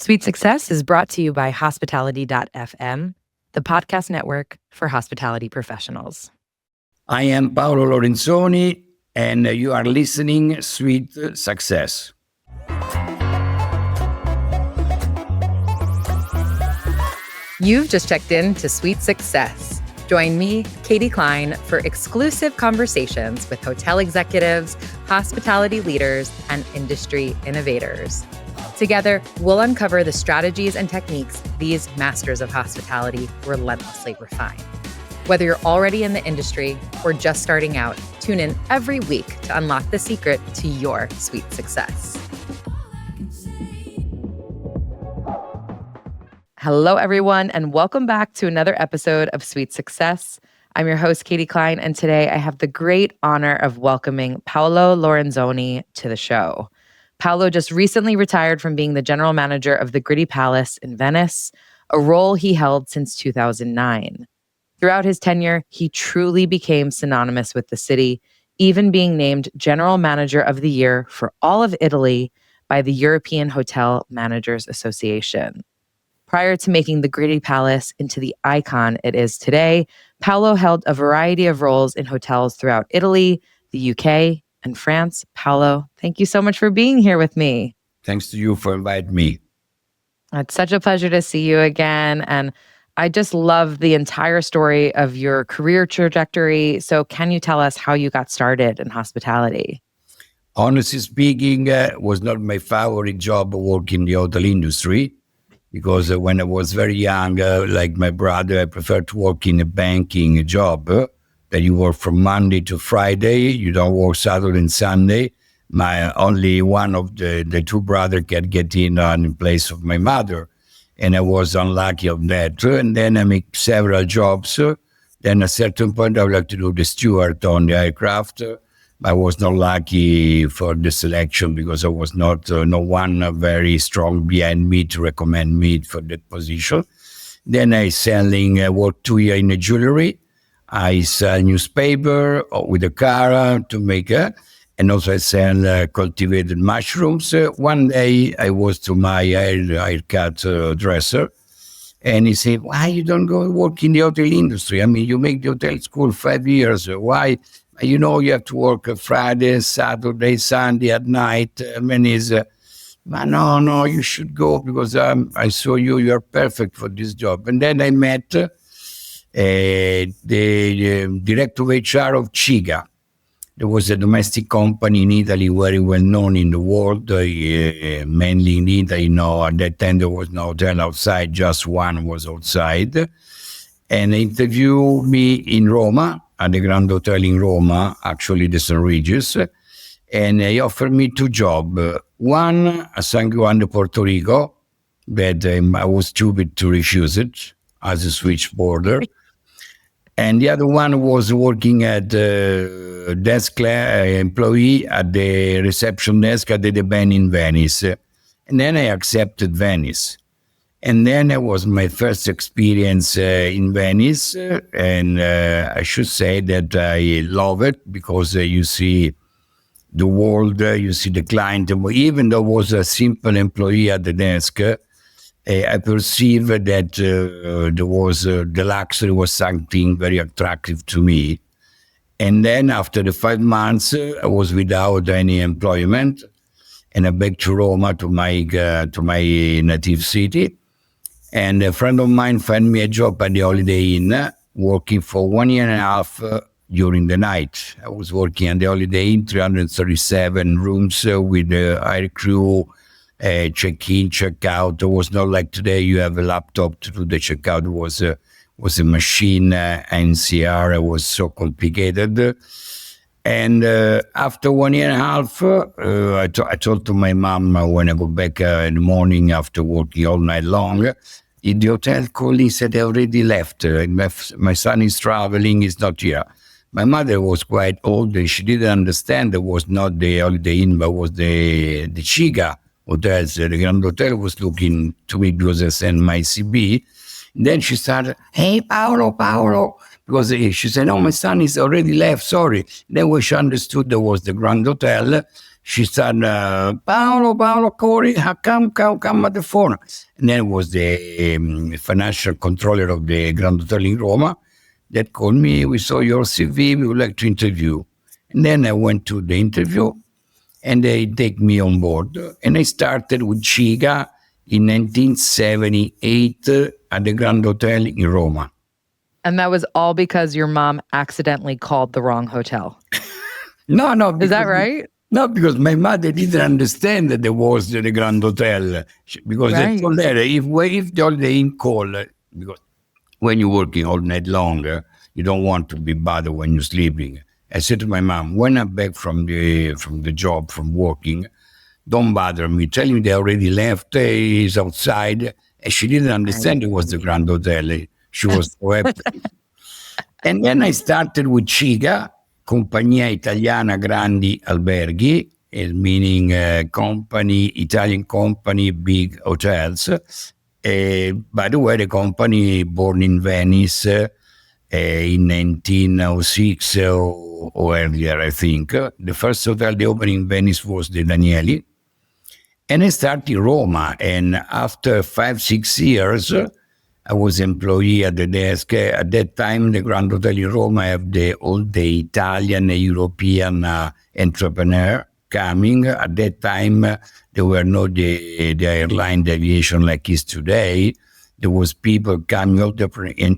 Sweet Success is brought to you by Hospitality.fm, the podcast network for hospitality professionals. I am Paolo Lorenzoni, and you are listening Sweet Success. You've just checked in to Sweet Success. Join me, Katie Klein, for exclusive conversations with hotel executives, hospitality leaders, and industry innovators. Together, we'll uncover the strategies and techniques these masters of hospitality relentlessly refine. Whether you're already in the industry or just starting out, tune in every week to unlock the secret to your sweet success. Hello, everyone, and welcome back to another episode of Sweet Success. I'm your host, Katie Klein, and today I have the great honor of welcoming Paolo Lorenzoni to the show. Paolo just recently retired from being the general manager of the Gritti Palace in Venice, a role he held since 2009. Throughout his tenure, he truly became synonymous with the city, even being named General Manager of the Year for all of Italy by the European Hotel Managers Association. Prior to making the Gritti Palace into the icon it is today, Paolo held a variety of roles in hotels throughout Italy, the UK, and France. Paolo, thank you so much for being here with me. Thanks to you for inviting me. It's such a pleasure to see you again. And I just love the entire story of your career trajectory. So can you tell us how you got started in hospitality? Honestly speaking, was not my favorite job working in the hotel industry, because when I was very young, like my brother, I preferred to work in a banking job. That you work from Monday to Friday, you don't work Saturday and Sunday. Only one of the two brothers can get in place of my mother. And I was unlucky of that. And then I make several jobs. Then at a certain point, I would like to do the steward on the aircraft. I was not lucky for the selection because I was not, no one very strong behind me to recommend me for that position. Then I worked 2 years in the jewelry. I sell newspaper with a car to make and also I sell cultivated mushrooms. One day I was to my haircut dresser, and he said, "Why you don't go work in the hotel industry? I mean, you make the hotel school 5 years. Why? You know, you have to work Friday, Saturday, Sunday at night." I mean, but no, you should go because I saw you are perfect for this job. And then I met the director of HR of Ciga. There was a domestic company in Italy very well known in the world, mainly in Italy. No, at that time there was no hotel outside, just one was outside. And they interviewed me in Roma, at the Grand Hotel in Roma, actually the St. Regis, and he offered me 2 jobs. One at San Juan de Puerto Rico, that I was stupid to refuse it as a switchboarder. And the other one was working at desk employee at the reception desk at the Ben in Venice. And then I accepted Venice. And then it was my first experience in Venice. And I should say that I love it because you see the world, you see the client. Even though I was a simple employee at the desk, I perceived that the luxury was something very attractive to me. And then after the 5 months, I was without any employment, and I back to Roma, to my native city. And a friend of mine found me a job at the Holiday Inn, working for 1 year and a half during the night. I was working at the Holiday Inn, 337 rooms with the air crew. Check-in, check-out. It was not like today you have a laptop to do the check-out. It was a machine, NCR. It was so complicated. And after 1 year and a half, I told to my mom when I go back in the morning after working all night long, the hotel colleague said they already left. My son is traveling, he's not here. My mother was quite old. She didn't understand it was not the Holiday Inn, but was the Ciga hotels. The Grand Hotel was looking to me because I sent my CB. And then she started, "Hey, Paolo. Because she said, "No, my son is already left, sorry." Then when she understood there was the Grand Hotel, she said, Paolo, Corey, come at the phone. And then it was the financial controller of the Grand Hotel in Roma that called me. We saw your CV. We would like to interview. And then I went to the interview and they take me on board. And I started with Chiga in 1978 at the Grand Hotel in Roma. And that was all because your mom accidentally called the wrong hotel. No, Is that right? No, because my mother didn't understand that there was the Grand Hotel. Because I Right. told her, if the holiday in call, because when you're working all night long, you don't want to be bothered when you're sleeping. I said to my mom, when I'm back from the job, from working, don't bother me. Tell me they already left, he's outside. And she didn't understand it was the Grand Hotel. She was so happy. And then I started with Chiga, Compagnia Italiana Grandi Alberghi, meaning company, Italian company, big hotels. By the way, the company born in Venice in 1906 or earlier, I think. The first hotel they opened in Venice was the Danieli. And I started in Roma. And after 5-6 years, I was employee at the desk. At that time, the Grand Hotel in Roma have all the Italian, European entrepreneur coming. At that time, there were no the airline, the aviation like is today. There was people coming,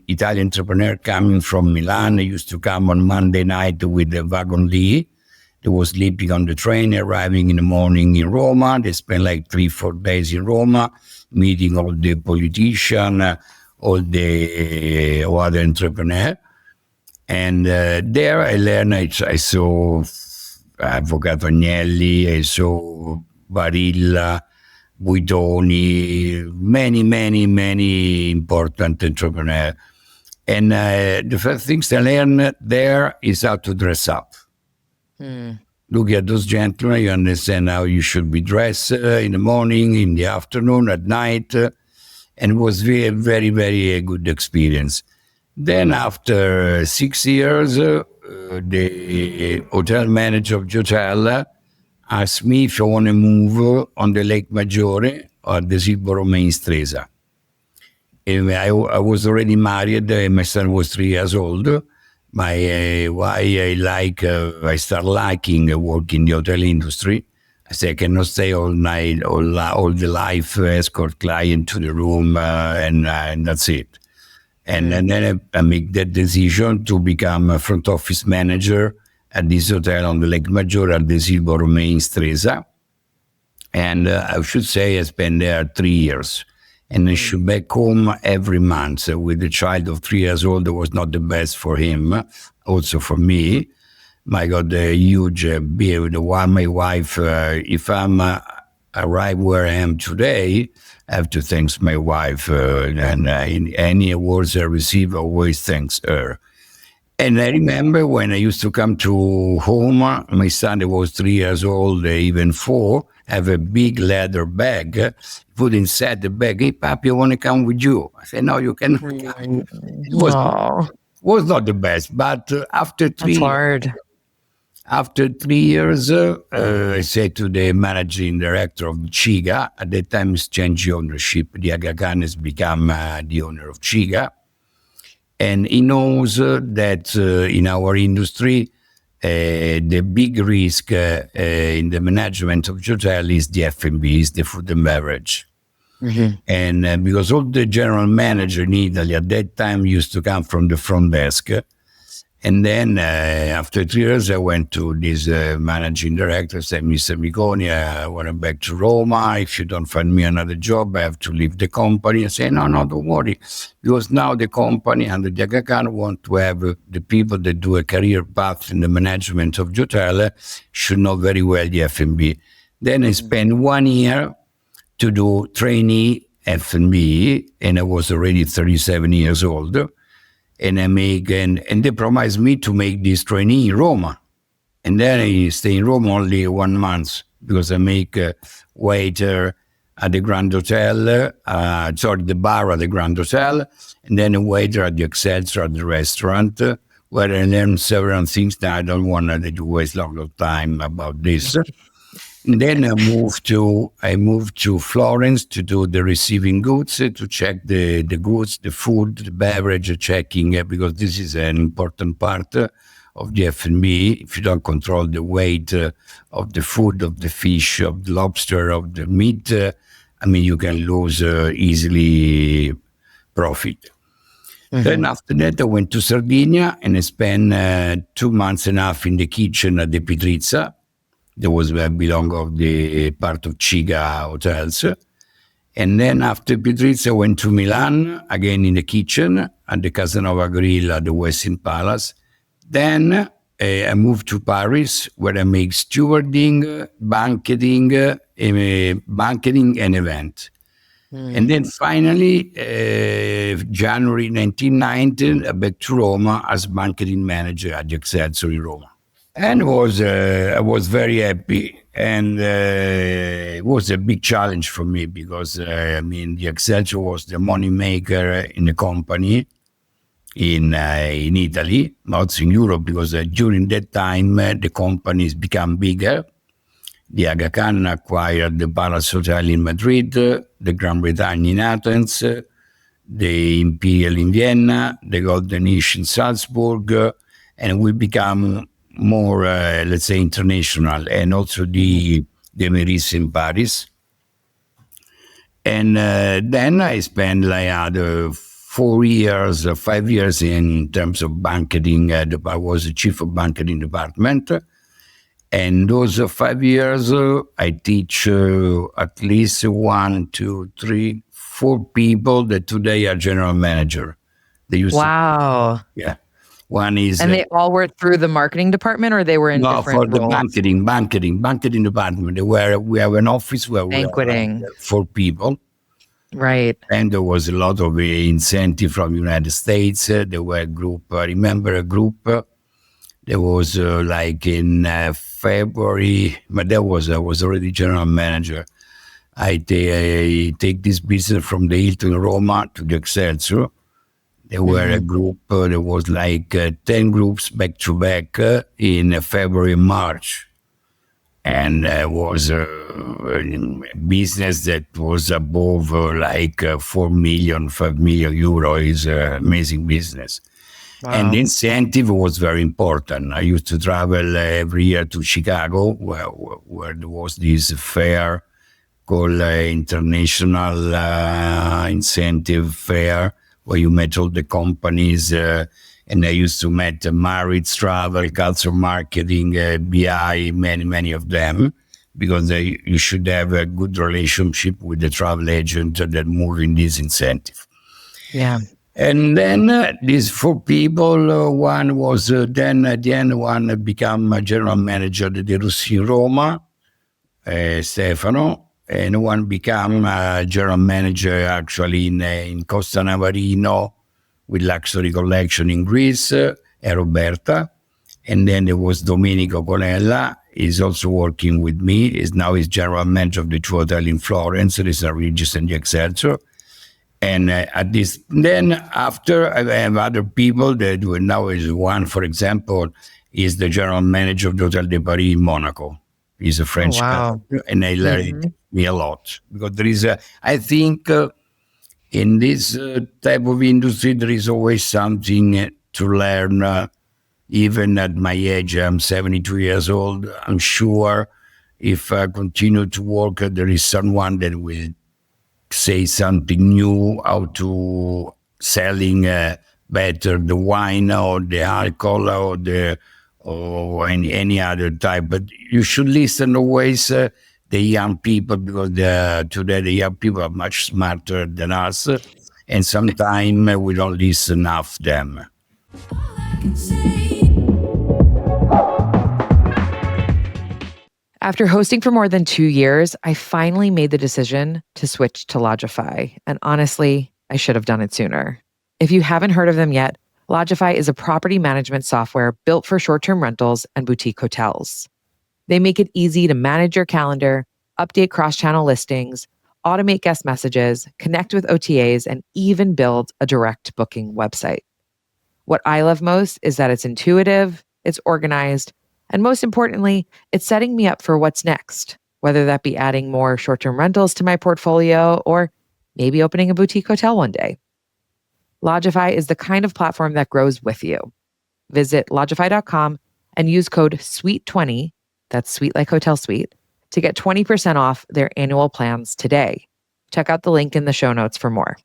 Italian entrepreneur coming from Milan. They used to come on Monday night with the wagon Lee. They was sleeping on the train, arriving in the morning in Roma. They spent like 3-4 days in Roma, meeting all the politicians, all the other entrepreneurs. And there I learned, I saw Avvocato Agnelli, I saw Barilla, Buitoni, many important entrepreneurs. And the first things I learned there is how to dress up. Look at those gentlemen, you understand how you should be dressed in the morning, in the afternoon, at night. And it was very, very good experience. Then after 6 years, the hotel manager of the hotel asked me if I want to move on the Lake Maggiore or the Silvero Main Stresa. I was already married. My son was 3 years old. I start liking working in the hotel industry. I said I cannot stay all night, all the life, escort client to the room, and that's it. And then I make that decision to become a front office manager at this hotel on the Lake Maggiore at the Silvero Main Stresa. And I should say I spent there 3 years. And I should back home every month. With a child of 3 years old, it was not the best for him, also for me. I got a huge bill. My wife, if I'm arrive where I am today, I have to thank my wife. And in any awards I receive, I always thanks her. And I remember when I used to come to home, my son was 3 years old, even 4, have a big leather bag, put inside the bag, hey, Papi, I want to come with you. I said, no, you cannot come. It was not the best, but after 3 years, I said to the managing director of Chiga, at that time it's changed ownership, the Aga Khan has become the owner of Chiga. And he knows that in our industry, the big risk in the management of the hotel is the F&B, is the food and beverage. And because all the general manager in Italy at that time used to come from the front desk. And then after 3 years, I went to this managing director, said, Mr. Miconi, I want to back to Roma. If you don't find me another job, I have to leave the company. I said, no, don't worry. Because now the company and the Aga Khan want to have the people that do a career path in the management of the hotel should know very well the F&B. Then I spent 1 year to do trainee F&B, and I was already 37 years old. And and they promised me to make this trainee in Roma. And then I stay in Rome only 1 month because I make waiter at the Grand Hotel, the bar at the Grand Hotel, and then a waiter at the Excelsior at the restaurant, where I learned several things that I don't want to waste a lot of time about this. And then I moved to Florence to do the receiving goods, to check the goods, the food, the beverage checking, because this is an important part of the F&B. If you don't control the weight of the food, of the fish, of the lobster, of the meat, you can lose easily profit. Then after that, I went to Sardinia and I spent 2 months and a half in the kitchen at the Pizza. That was where I belong of the part of Chiga hotels. And then after Pizza, I went to Milan, again in the kitchen, at the Casanova Grill at the Westin Palace. Then I moved to Paris, where I make stewarding, banqueting and event. And then finally, January 1990, back to Roma as banqueting manager at the Excelsior in Roma. And I was very happy, and it was a big challenge for me because the Excelsior was the money maker in the company in Italy, not in Europe, because during that time the companies become bigger. The Aga Khan acquired the Palace Hotel in Madrid, the Grand Britannia in Athens, the Imperial in Vienna, the Golden Niche in Salzburg, and we become more, let's say, international, and also the Meurice in Paris. And then I spent like other 4 years, 5 years in terms of banqueting. I was the chief of banqueting department. And those 5 years, I teach at least 1, 2, 3, 4 people that today are general manager. They used Wow. Yeah. One is... And they all were through the marketing department, or they were in different for the roles? banqueting department. We have an office where we Banqueting. have 4 people. Right. And there was a lot of incentive from United States. There were a group, I remember a group, there was like in February, but I was already general manager. I take this business from the Hilton Roma to the Excelsior. There were a group, there was like 10 groups back to back in February and March. And it was a business that was above like 4 million, 5 million euro. Is an amazing business. Wow. And the incentive was very important. I used to travel every year to Chicago, where there was this fair called International Incentive Fair, where you met all the companies. And I used to meet Maritz Travel, Culture Marketing, BI, many of them, because you should have a good relationship with the travel agent that move in this incentive. Yeah. And then these 4 people, one was then at the end, one became a general manager at the Russi in Roma, Stefano, and one became a general manager actually in Costa Navarino with Luxury Collection in Greece, Roberta. And then there was Domenico Colella, he's also working with me. He's general manager of the 2 hotels in Florence, there is a Regis and the Excelsior. And then after I have other people that now is one, for example, is the general manager of the Hotel de Paris in Monaco. He's a French guy, and I learned me a lot, because there is I think in this type of industry, there is always something to learn. Even at my age, I'm 72 years old. I'm sure if I continue to work, there is someone that will say something new, how to selling better the wine or the alcohol or any other type. But you should listen always the young people, because today the young people are much smarter than us, and sometimes we don't listen enough to them. After hosting for more than 2 years, I finally made the decision to switch to Lodgify. And honestly, I should have done it sooner. If you haven't heard of them yet, Lodgify is a property management software built for short-term rentals and boutique hotels. They make it easy to manage your calendar, update cross-channel listings, automate guest messages, connect with OTAs, and even build a direct booking website. What I love most is that it's intuitive, it's organized, and most importantly, it's setting me up for what's next. whether that be adding more short-term rentals to my portfolio or maybe opening a boutique hotel one day. Lodgify is the kind of platform that grows with you. Visit lodgify.com and use code SWEET20, that's sweet like hotel suite, to get 20% off their annual plans today. Check out the link in the show notes for more.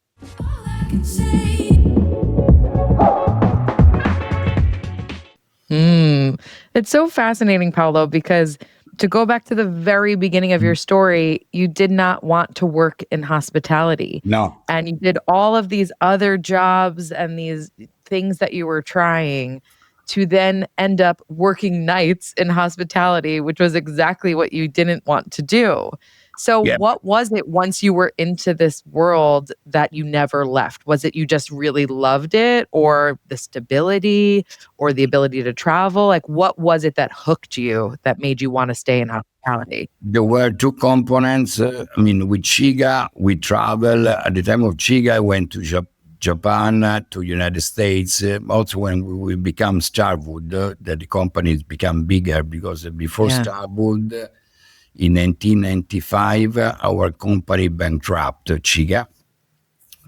It's so fascinating, Paolo, because to go back to the very beginning of your story, you did not want to work in hospitality. No. And you did all of these other jobs and these things that you were trying to then end up working nights in hospitality, which was exactly what you didn't want to do. So Yeah. what was it once you were into this world that you never left? Was it you just really loved it, or the stability, or the ability to travel? Like, what was it that hooked you that made you want to stay in hospitality? There were two components. With Chiga, we travel. At the time of Chiga, I went to Japan, to United States. Also, when we become Starwood, that the companies become bigger, because before Starwood, in 1995, our company bankrupt Chiga,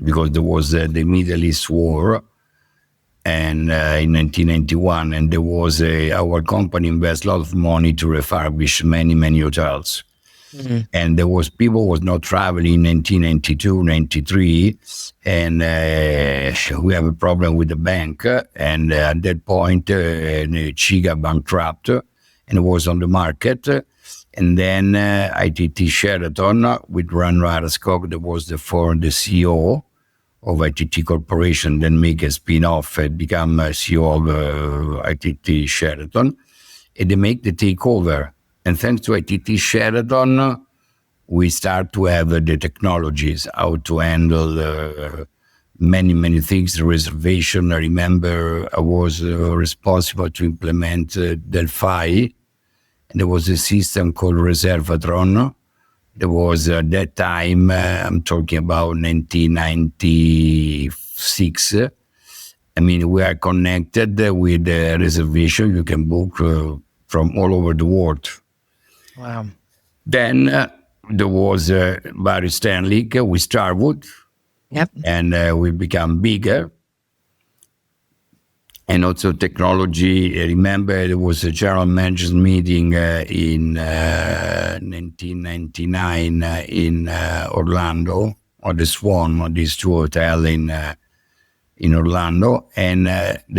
because there was the Middle East War, and in 1991, and there was our company invest a lot of money to refurbish many hotels. And there was people was not traveling in 1992, 93, and we have a problem with the bank. And at that point, Chiga bankrupt, and it was on the market. And then ITT Sheraton with Ron Raraskog, that was the CEO of ITT Corporation, then make a spin-off and become CEO of ITT Sheraton, and they make the takeover. And thanks to ITT Sheraton, we start to have the technologies, how to handle many things, reservation. I remember I was responsible to implement Delphi, and there was a system called Reservatron. There was at that time, I'm talking about 1996. We are connected with the reservation. You can book from all over the world. Wow. Then there was Barry Stanley with Starwood. Yep. And we become bigger. And also technology. I remember there was a general managers meeting in 1999 in Orlando, or the Swan, or these two hotels in Orlando. And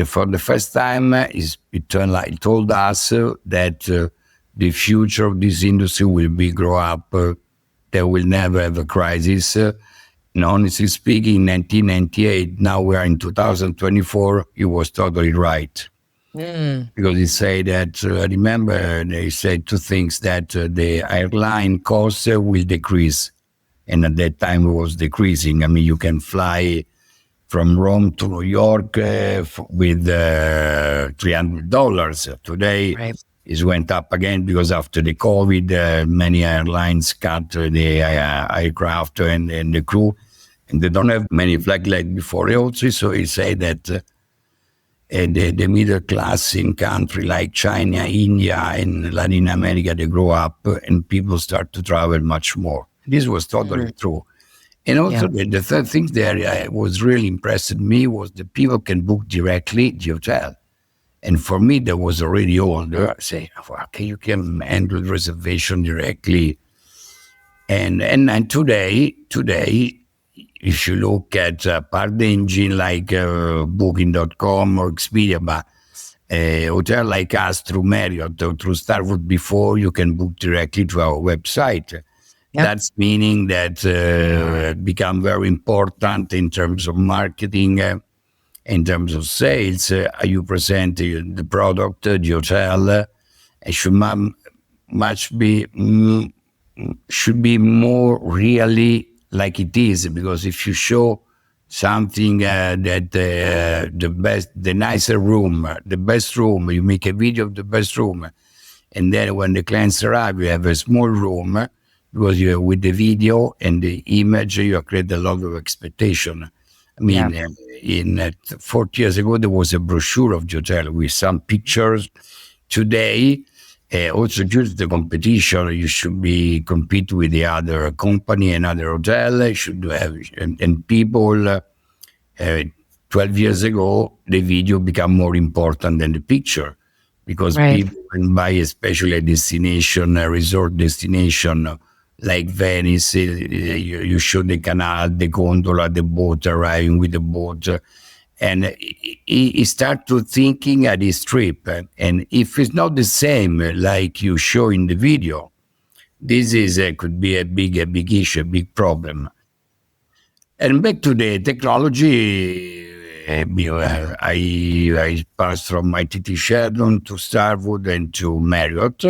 for the first time, it told us that the future of this industry will be grow up. They will never have a crisis. And honestly speaking, in 1998, now we are in 2024, he was totally right. Because he said that, I remember they said two things, that the airline costs will decrease. And at that time it was decreasing. You can fly from Rome to New York with $300. Today, Right. it went up again, because after the COVID, many airlines cut the aircraft and the crew, and they don't have many flights like before. Also, so he said that the middle class in countries like China, India, and Latin America, they grow up and people start to travel much more. This was totally true. And also the third thing that was really impressed me was that people can book directly the hotel. And for me, that was already older. I say, okay, you can handle reservation directly. And today, if you look at part the engine like Booking.com or Expedia, but a hotel like us through Marriott or through Starwood before, you can book directly to our website. Yep. That's meaning that become very important in terms of marketing. In terms of sales, you present the product, the hotel, it should be more really like it is, because if you show something that the nicer room, the best room, you make a video of the best room, and then when the clients arrive, you have a small room, because with the video and the image, you create a lot of expectation. In 40 years ago, there was a brochure of the hotel with some pictures. Today, Also, due to the competition, you should be compete with the other company and other hotel. You should have and people. 12 years ago, the video became more important than the picture because Right. people can buy, especially a destination, a resort destination like Venice. You show the canal, the gondola, the boat arriving with the boat. And he start to thinking at his trip. And if it's not the same like you show in the video, this is could be a big issue, a big problem. And back to the technology, I passed from my TT Sheridan to Starwood and to Marriott.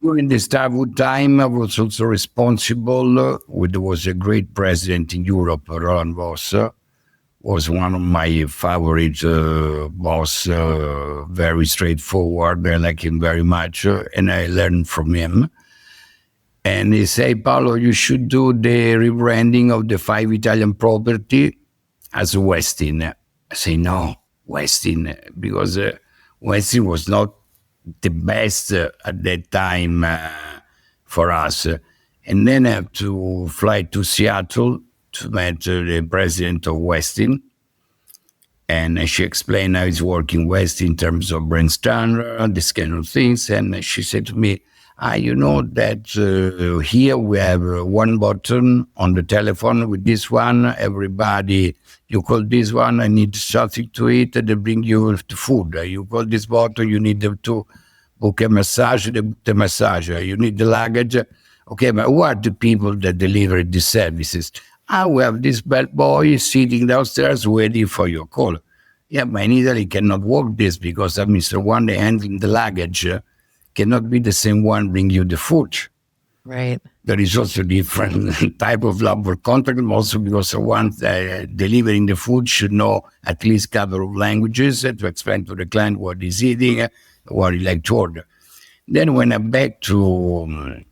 During the Starwood time, I was also responsible. There was a great president in Europe, Roland Voss, was one of my favorite boss. Very straightforward. I like him very much, and I learned from him. And he said, Paolo, you should do the rebranding of the 5 Italian property as Westin. I say, no, Westin, because Westin was not the best at that time for us. And then I have to fly to Seattle to meet the president of Westin. And she explained how it's working West in terms of brand standard, this kind of things. And she said to me, you know that here we have one button on the telephone with this one. Everybody, you call this one, I need something to eat, and they bring you the food. You call this button, you need them to book a massage, they book the massage. You need the luggage. Okay, but who are the people that deliver these services? We have this bellboy sitting downstairs waiting for your call. Yeah, but in Italy cannot work this because Mr. One handling the luggage cannot be the same one bring you the food. Right. There is also different type of labor contract, also because the one delivering the food should know at least a couple of languages to explain to the client what he's eating, what he like to order. Then when I'm back to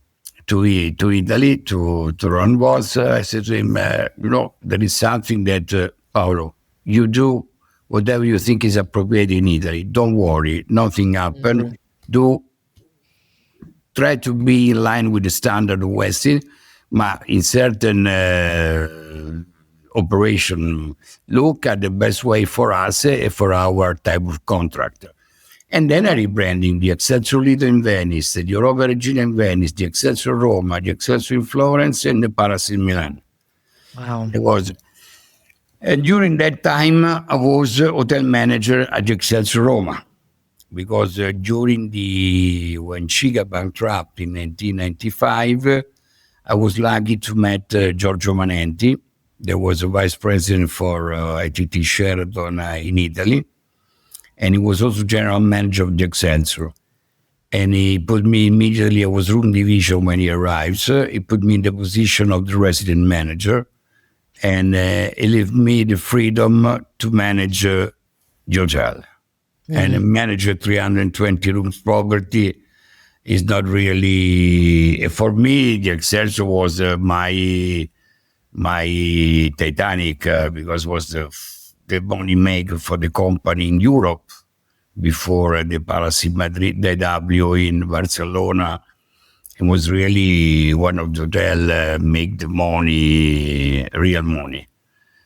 Italy, to Ron Boss, I said to him, there is something that, Paolo, you do whatever you think is appropriate in Italy. Don't worry, nothing happened. Mhm. Do try to be in line with the standard of Westin, but in certain operation, look at the best way for us for our type of contract. And then I rebranding the Excelsior Lido in Venice, the Europa Regina in Venice, the Excelsior Roma, the Excelsior in Florence, and the Palace in Milan. Wow. It was. And during that time, I was hotel manager at the Excelsior Roma, because during when Chiga bankrupt in 1995, I was lucky to meet Giorgio Manenti. There was a vice president for ITT Sheraton in Italy, and he was also general manager of the Excelsior. And he put me immediately, I was room division when he arrived. He put me in the position of the resident manager, and he left me the freedom to manage the hotel. And manage a 320 rooms property is not really, for me, the Excelsior was my Titanic, because it was the money maker for the company in Europe before the Palace in Madrid, the W in Barcelona. It was really one of the hotel make the money, real money.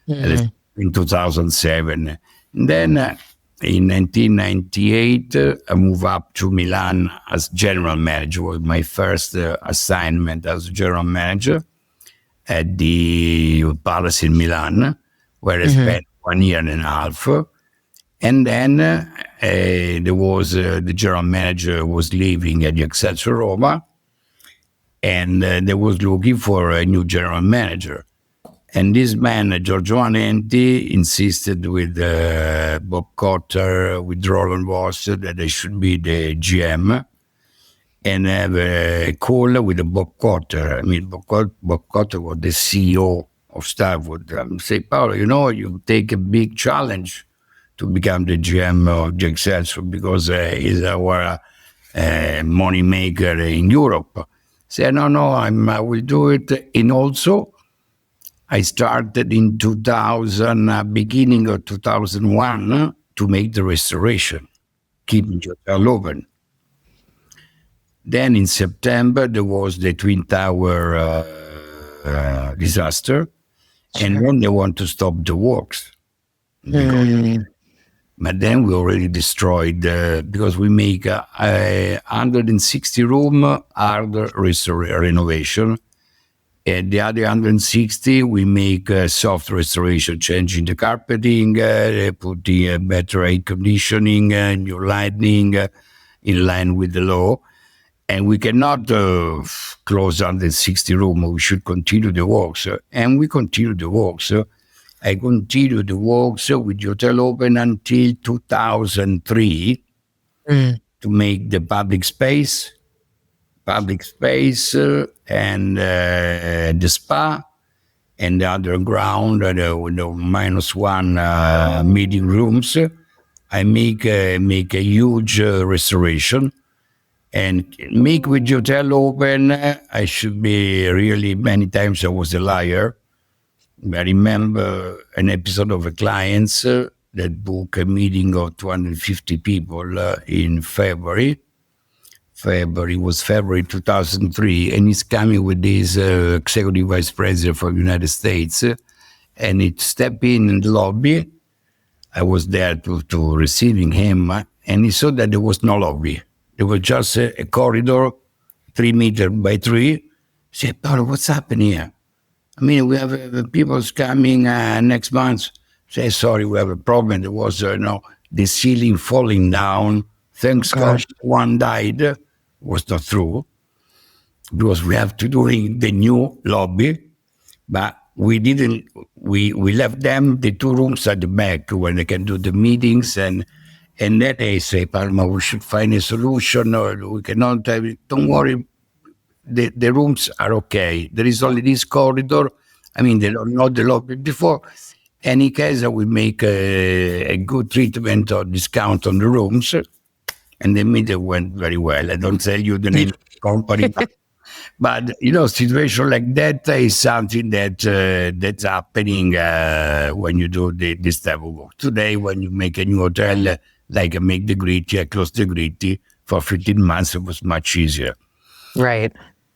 Mhm. In 2007. And then in 1998, I moved up to Milan as general manager. It was my first assignment as general manager at the Palace in Milan, where I spent 1 year and a half. And then there was the general manager was leaving at the Excelsior Roma, and they was looking for a new general manager. And this man, Giorgio Manenti, insisted with Bob Cotter, with Roland Voss, that I should be the GM and have a call with Bob Cotter. I mean, Bob Cotter was the CEO of Starwood. Say, Paolo, you take a big challenge to become the GM of the Excelsior because he's our money maker in Europe. Say, no, I will do it. And also, I started in 2000, beginning of 2001, to make the restoration, keeping the hotel open. Then in September, there was the Twin Tower disaster, and Sure. then they want to stop the works. Because, Mm, but then we already destroyed, because we make 160 room hard renovation, and the other 160, we make soft restoration, changing the carpeting, putting better air conditioning, new lighting, in line with the law. And we cannot close 160 room. We should continue the works. And we continue the works. I continued the works with the hotel open until 2003 mm, to make the public space, and the spa, and the underground, with the -1 meeting rooms. I make a huge restoration, and make with the hotel open. I should be really, many times I was a liar. I remember an episode of a clients that booked a meeting of 250 people in February. February was February 2003, and he's coming with this executive vice president from the United States, and it stepped in the lobby. I was there to receiving him, and he saw that there was no lobby. There was just a corridor, 3 meters by 3. He said, Paolo, what's happening here? I mean, we have people coming next month. Say, sorry, we have a problem. There was the ceiling falling down. Thanks God, gosh. one died. Was not true, because we have to do the new lobby, but we didn't. We left them the 2 rooms at the back where they can do the meetings, and then they say, Palma, we should find a solution, or we cannot have it. Don't worry, the rooms are okay. There is only this corridor. I mean, they don't know the lobby before. Any case, we make a good treatment or discount on the rooms, and the meeting went very well. I don't tell you the name of the company, but situation like that is something that's happening when you do this type of work. Today, when you make a new hotel, like I make the Gritti, I close the Gritti for 15 months. It was much easier. Right.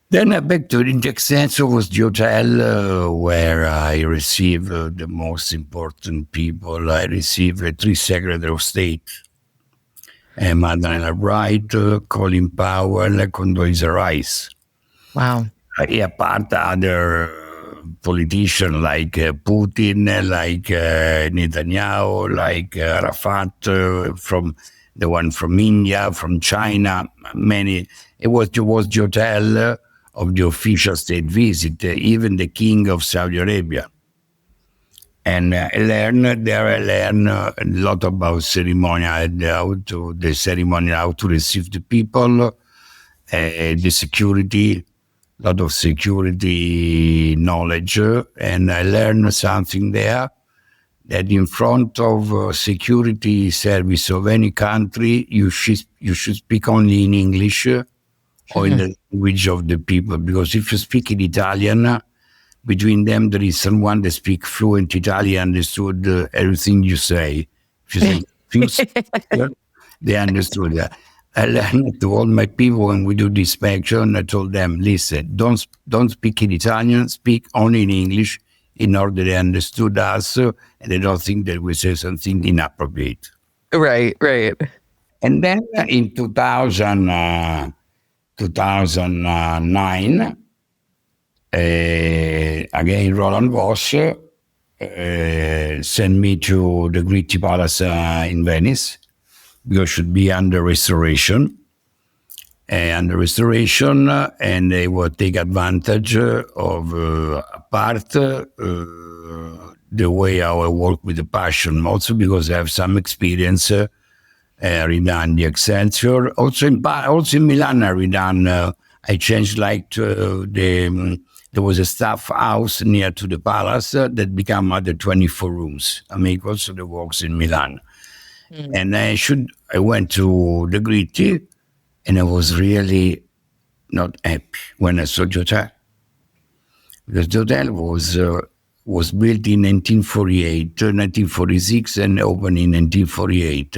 Then back to the Indexenso was the hotel where I received the most important people. I received 3 Secretary of State, Madeleine Albright, Colin Powell, Condoleezza Rice. Wow. Apart other politicians like Putin, like Netanyahu, like Arafat, from the one from India, from China, many. It was the hotel of the official state visit, even the king of Saudi Arabia. And I learned a lot about ceremonial, how to receive the people, the security, a lot of security knowledge. And I learned something there, that in front of security service of any country, you should speak only in English, or in the language of the people. Because if you speak in Italian, between them there is someone that speaks fluent Italian, understood everything you say. If you say few sentences, they understood that. I learned to all my people when we do the inspection. I told them, listen, don't speak in Italian, speak only in English, in order they understood us, and they don't think that we say something inappropriate. Right. Right. And then in 2009, again, Roland Bosch sent me to the Gritti Palace in Venice, because it should be under restoration. And they will take advantage of the way how I work with the passion, also because I have some experience. Redone the Excelsior. Also in Milan, I redone. I changed there was a staff house near to the palace that became other 24 rooms. I make also the works in Milan. And I went to the Gritti, and I was really not happy when I saw the hotel, because the hotel was built in 1948, 1946, and opened in 1948.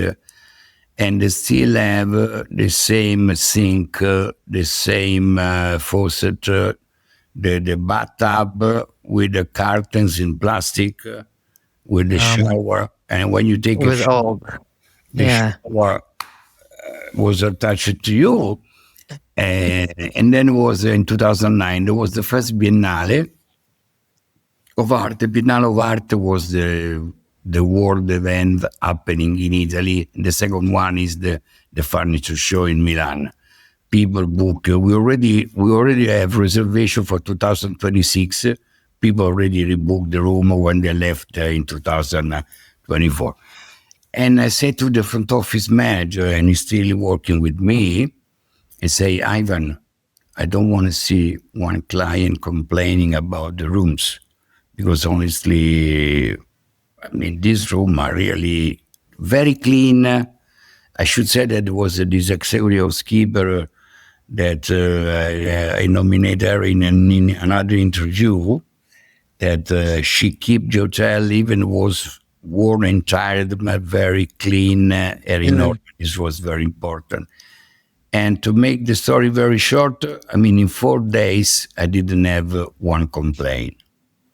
and they still have the same sink, the same faucet, the bathtub with the curtains in plastic, with the Um, shower. And when you it take a was shower, old. the Yeah. shower was attached to you. And then it was in 2009, there was the first Biennale of Art. The Biennale of Art was the world event happening in Italy. The second one is the furniture show in Milan. People book. We already have reservation for 2026. People already rebooked the room when they left in 2024. And I said to the front office manager, and he's still working with me, I say, Ivan, I don't want to see one client complaining about the rooms because honestly, I mean, these rooms are really very clean. I should say that there was this executive housekeeper that I nominated her in another interview that she kept the hotel even was worn and tired, but very clean and in order. Mm. This was very important. And to make the story very short, I mean, in 4 days, I didn't have one complaint.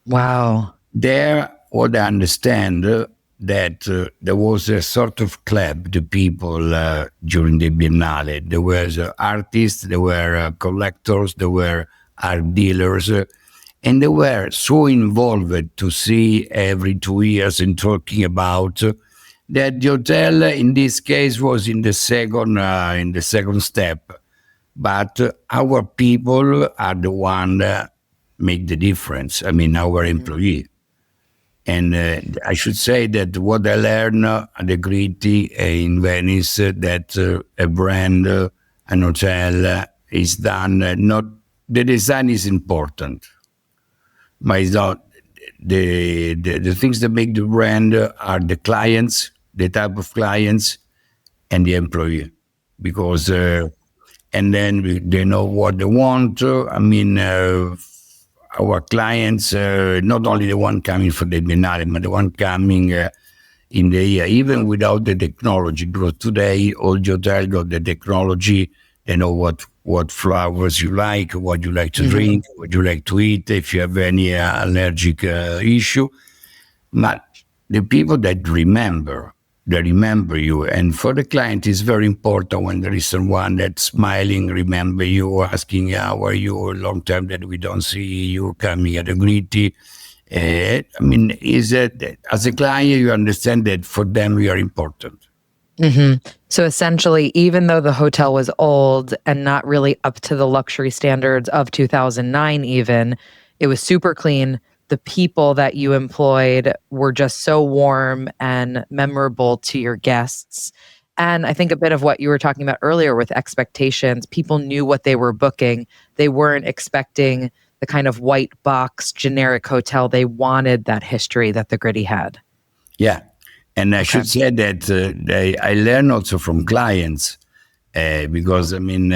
Wow. There, what I understand that there was a sort of club, the people during the Biennale. There were artists, there were collectors, there were art dealers, and they were so involved to see every 2 years and talking about that the hotel in this case was in the second step, but our people are the one that make the difference. I mean, our employee. And I should say that what I learned at the Gritti in Venice, that a brand, an hotel is done, not the design is important, but it's not the things that make the brand are the clients, the type of clients, and the employee. Because, and then they know what they want. I mean, our clients, not only the one coming for the Biennale, but the one coming in the year, even without the technology, because today all the hotel got the technology. They know what flowers you like, what you like to Mhm. drink, what you like to eat, if you have any allergic issue. But the people that remember, they remember you. And for the client, it's very important when there is someone that's smiling, remember you, asking, how are you, a long time that we don't see you coming at a Gritti. I mean, is that as a client, you understand that for them, we are important. Hmm. So essentially, even though the hotel was old and not really up to the luxury standards of 2009, even, it was super clean. The people that you employed were just so warm and memorable to your guests. And I think a bit of what you were talking about earlier with expectations, people knew what they were booking. They weren't expecting the kind of white box generic hotel. They wanted that history that the Gritti had. Yeah. And I Okay. should say that I learn also from clients because, I mean,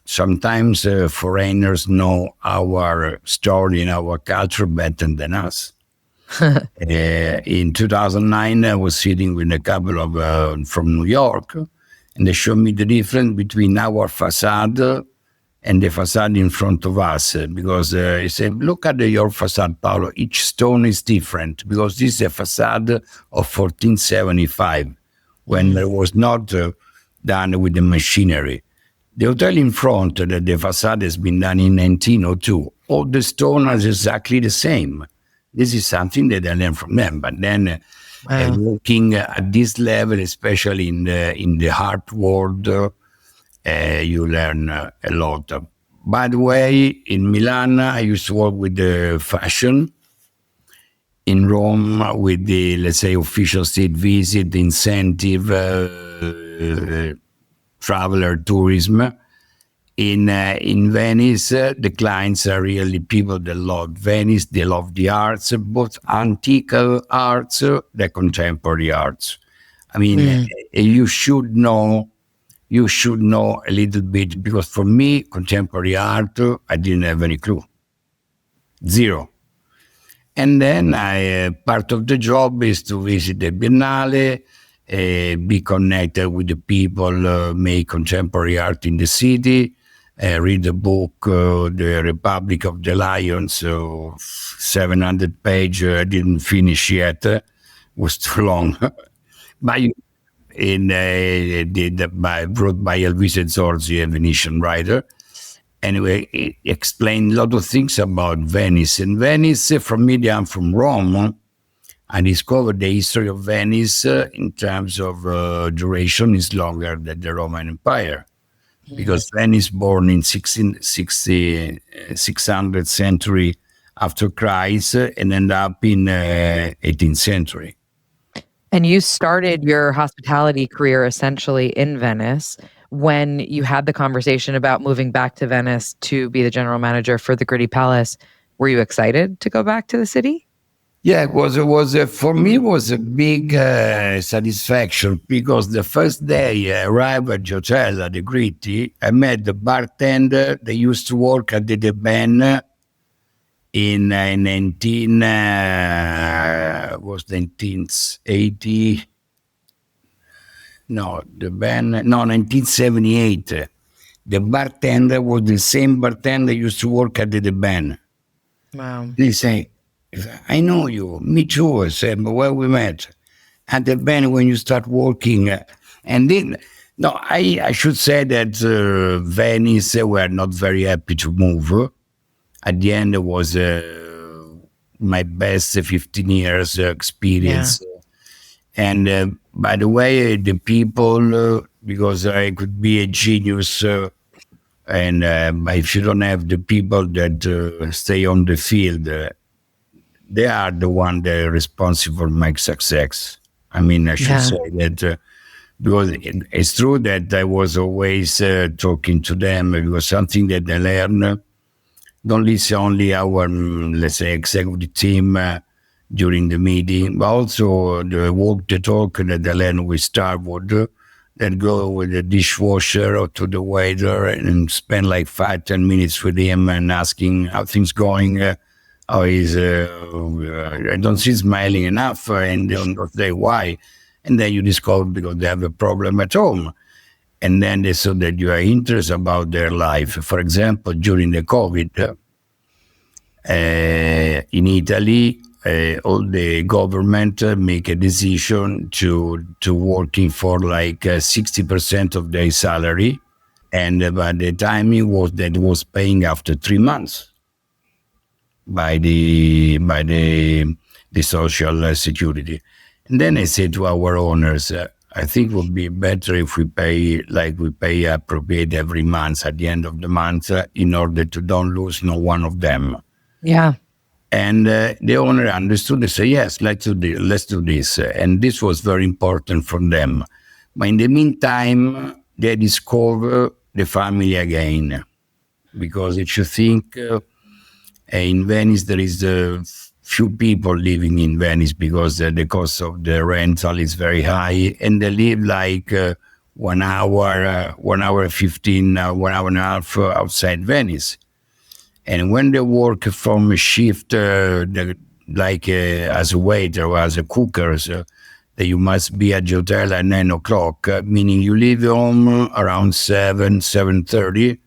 sometimes foreigners know our story and our culture better than us. In 2009, I was sitting with a couple of from New York, and they showed me the difference between our facade and the facade in front of us. Because he said, look at your facade, Paolo. Each stone is different because this is a facade of 1475 when Mm. there was not done with the machinery. The hotel in front, the facade has been done in 1902. All the stone is exactly the same. This is something that I learned from them. But then Wow. working at this level, especially in the art world, you learn a lot. By the way, in Milan, I used to work with the fashion. In Rome, with the, let's say, official state visit, incentive, traveler tourism. In Venice, the clients are really people that love Venice. They love the arts, both antique arts, the contemporary arts. I mean, Mm. you should know a little bit because for me, contemporary art, I didn't have any clue, zero. And then part of the job is to visit the Biennale, be connected with the people, make contemporary art in the city, read the book, The Republic of the Lions, 700 page. I didn't finish yet. Was too long. But brought by Elvise Zorzi, a Venetian writer. Anyway, it explained a lot of things about Venice. And Venice, from me, I'm from Rome. I discovered the history of Venice in terms of duration is longer than the Roman Empire. Because Venice, born in 1660, 600th century after Christ, and ended up in 18th century. And you started your hospitality career essentially in Venice. When you had the conversation about moving back to Venice to be the general manager for the Gritti Palace, were you excited to go back to the city? Yeah, for me, it was a big satisfaction because the first day I arrived at the hotel at the Gritti, I met the bartender. They used to work at the Ben in 1980. No, the Ben, no, 1978. The bartender was the same bartender used to work at the Ben. Wow. They say, I know you. Me too. I said, but where we met? At the Ben when you start working. And then, no, I should say that Venice were not very happy to move. At the end, it was my best 15 years experience. Yeah. And by the way, the people, because I could be a genius, and if you don't have the people that stay on the field, they are the one that are responsible for my success. I mean, I should say that because it's true that I was always talking to them, because something that I learned, don't listen only our, let's say, executive team during the meeting, but also the walk the talk that I learned with Starwood, that go with the dishwasher or to the waiter and spend like 5-10 minutes with him and asking how things going. How is I don't see smiling enough, and they don't say why, and then you discover because they have a problem at home, and then they saw that you are interested about their life. For example, during the COVID in Italy, all the government make a decision to working for like 60% of their salary, and by the time it was paying after 3 months by the social security. And then I said to our owners, I think it would be better if we pay appropriate every month at the end of the month in order to don't lose no one of them. Yeah. And the owner understood. They said, yes, let's do this. And this was very important for them. But in the meantime, they discover the family again. Because if you think in Venice, there is few people living in Venice because the cost of the rental is very high, and they live like 1 hour 15, 1 hour and a half outside Venice. And when they work from a shift, like as a waiter or as a cooker, that you must be at the hotel at 9 o'clock, meaning you leave home around 7:30.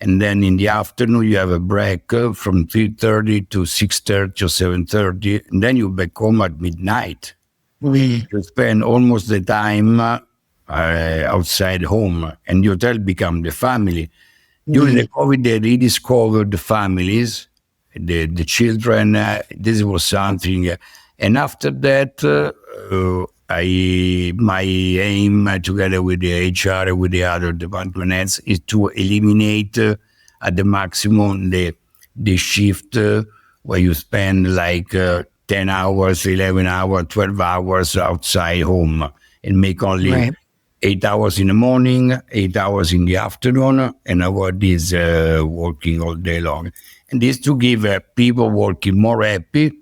And then in the afternoon, you have a break from 3:30 to 6:30 or 7:30. And then you back home at midnight. You spend almost the time outside home, and the hotel become the family. During the COVID, they rediscovered the families, the children. This was something. And after that, my aim, together with the HR, with the other department heads, is to eliminate at the maximum the shift where you spend like 10 hours, 11 hours, 12 hours outside home, and make only 8 hours in the morning, 8 hours in the afternoon, and avoid this working all day long. And this to give people working more happy,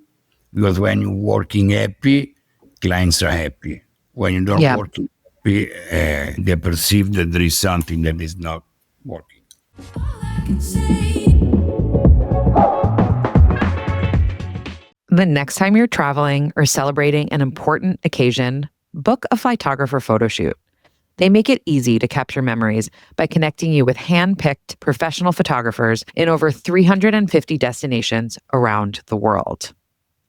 because when you're working happy, clients are happy. When you don't work happy, they perceive that there is something that is not working. The next time you're traveling or celebrating an important occasion, book a Flytographer photo shoot. They make it easy to capture memories by connecting you with hand-picked professional photographers in over 350 destinations around the world.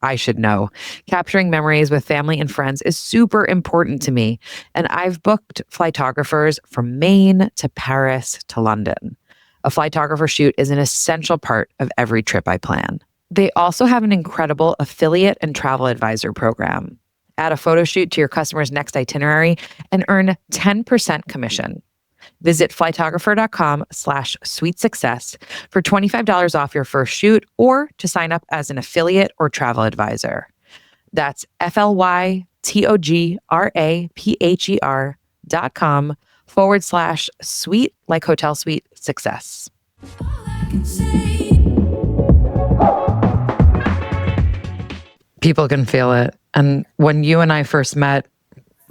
I should know. Capturing memories with family and friends is super important to me, and I've booked Flytographers from Maine to Paris to London. A Flytographer shoot is an essential part of every trip I plan. They also have an incredible affiliate and travel advisor program. Add a photo shoot to your customer's next itinerary and earn 10% commission. Visit flytographer.com/sweet success for $25 off your first shoot or to sign up as an affiliate or travel advisor. That's flytographer.com/sweet, like hotel suite success. People can feel it. And when you and I first met,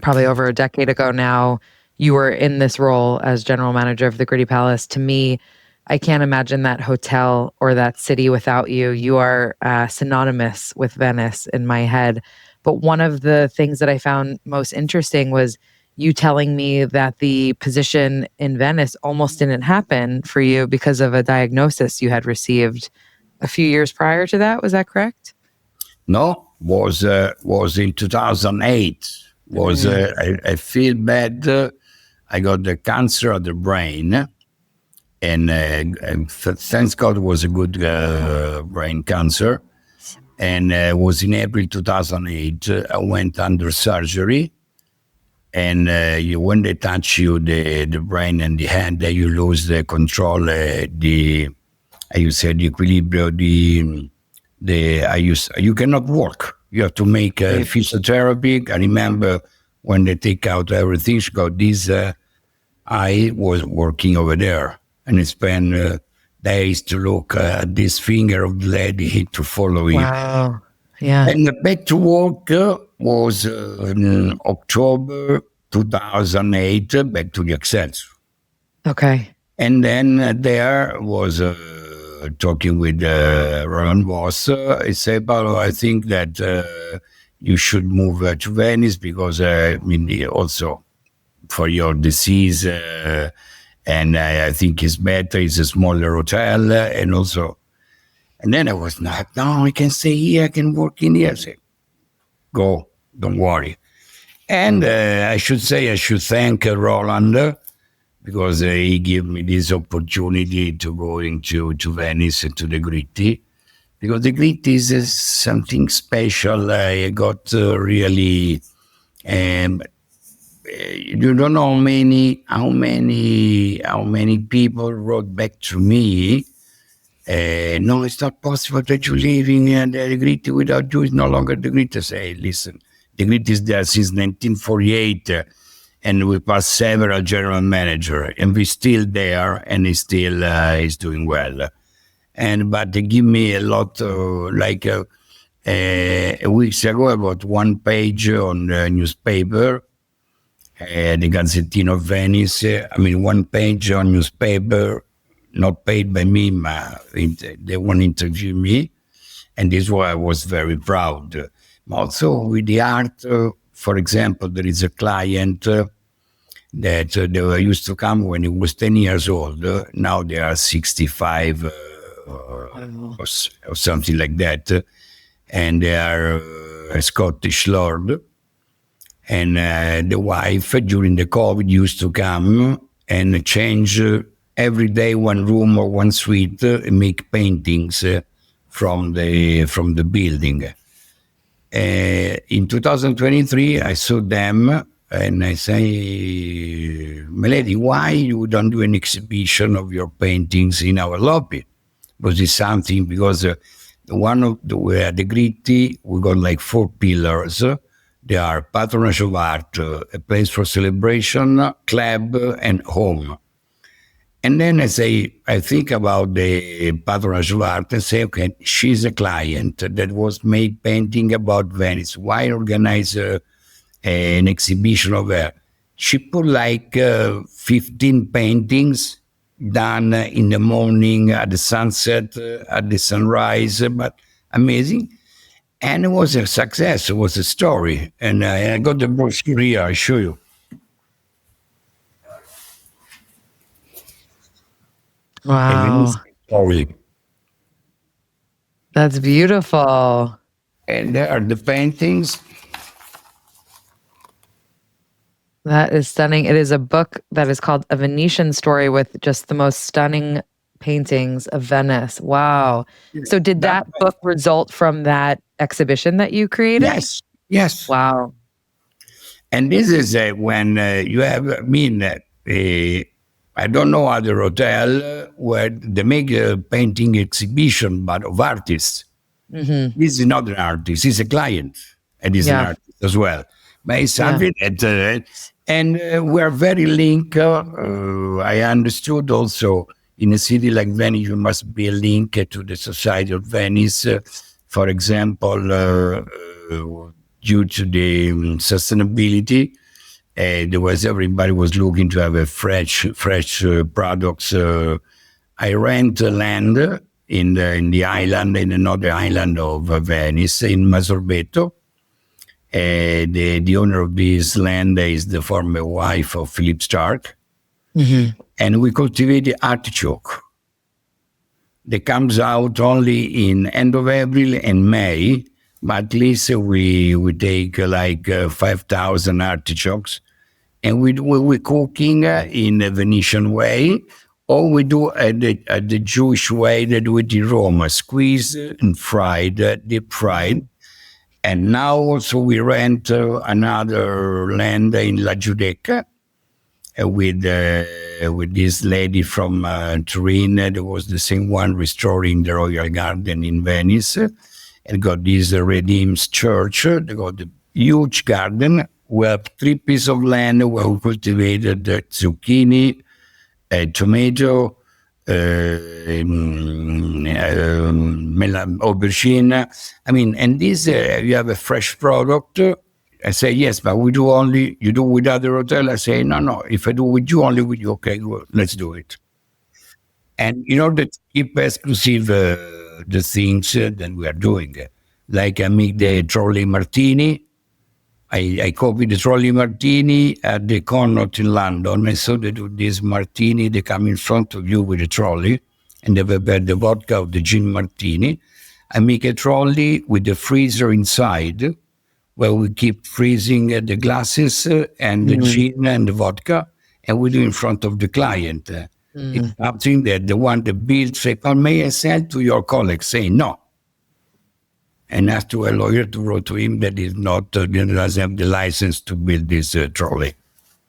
probably over a decade ago now, you were in this role as general manager of the Gritti Palace. To me, I can't imagine that hotel or that city without you. You are synonymous with Venice in my head. But one of the things that I found most interesting was you telling me that the position in Venice almost didn't happen for you because of a diagnosis you had received a few years prior to that. Was that correct? No, was in 2008. I feel bad. I got the cancer of the brain, and thanks God it was a good brain cancer. And it was in April 2008. I went under surgery, and when they touch you, the brain and the hand, you lose the control, the equilibrium, you cannot walk. You have to make physiotherapy. I remember when they take out everything, she got this. I was working over there, and I spent days to look at this finger of the lady to follow it. Wow. Yeah. And back to work was in October 2008, back to the Excel. Okay. And then there was talking with Roland Boss. I said, Paolo, I think that you should move to Venice because, also for your disease, and I think it's better, it's a smaller hotel, and then I was not, no, I can stay here, I can work in here. I said, go, don't worry. And I should thank Roland, because he gave me this opportunity to go into Venice and to the Gritti, because the Gritti is something special. I got really, you don't know how many people wrote back to me. No, it's not possible that you live in the Gritti without you. It's no longer the Gritti. I say, listen, the Gritti is there since 1948. And we passed several general managers, and we're still there, and he's still is doing well. But they give me a lot, weeks ago, about one page on the newspaper, the Gazzettino of Venice. One page on newspaper, not paid by me, but they want to interview me, and this is why I was very proud. Also with the art. For example, there is a client that they were used to come when he was 10 years old. Now they are 65 or something like that. And they are a Scottish lord. And the wife, during the COVID, used to come and change every day one room or one suite and make paintings from the building. In 2023, I saw them and I say, my lady, why you don't do an exhibition of your paintings in our lobby? Because it's something, because one of the Gritti, we got like 4 pillars. They are patronage of art, a place for celebration, club, and home. And then I think about the patronage of art and say, okay, she's a client that was made painting about Venice. Why organize an exhibition of her? She put like 15 paintings done in the morning, at the sunset, at the sunrise, but amazing. And it was a success. It was a story. And I got the brochure here. I show you. A Venice Wow. story. That's beautiful. And there are the paintings. That is stunning. It is a book that is called A Venetian Story with just the most stunning paintings of Venice. Wow. So, did That, that book result from that exhibition that you created? yes, yes. Wow. And this is when you have, I mean, I don't know other hotel where they make a painting exhibition, but of artists. Hmm. This is not an artist, he's a client, and he's an Yeah. artist as well. But it's Yeah. something that, and we're very linked. I understood also in a city like Venice, you must be linked to the society of Venice. For example, due to the sustainability, there was everybody was looking to have a fresh products. I rent land in the island, in another island of Venice, in Masorbeto. The owner of this land is the former wife of Philip Stark, Hmm. and we cultivate the artichoke. That comes out only in end of April and May, but at least we take like 5,000 artichokes, and we cooking in a Venetian way, or we do at the Jewish way that we do Roma, squeezed and fried, deep fried. And now also we rent another land in La Giudecca with this lady from Turin. That was the same one restoring the Royal Garden in Venice, and got this Redeemed Church. They got a huge garden. We have 3 pieces of land where we cultivated zucchini, tomato, aubergine. I mean, and this you have a fresh product. I say yes, but we do only you do with other hotel. I say no. If I do with you, only with you, okay, well, let's do it. And in order to keep exclusive the things that we are doing, like I make the trolley martini. I copied the trolley martini at the Connaught in London. I saw they do this martini. They come in front of you with a trolley, and they prepare the vodka of the gin martini. I make a trolley with the freezer inside, where we keep freezing the glasses and the gin and the vodka, and we do in front of the client. It's something that the one that builds say, "Oh, may I sell to your colleagues?" Say no, and ask to a lawyer to write to him that is not doesn't have the license to build this trolley.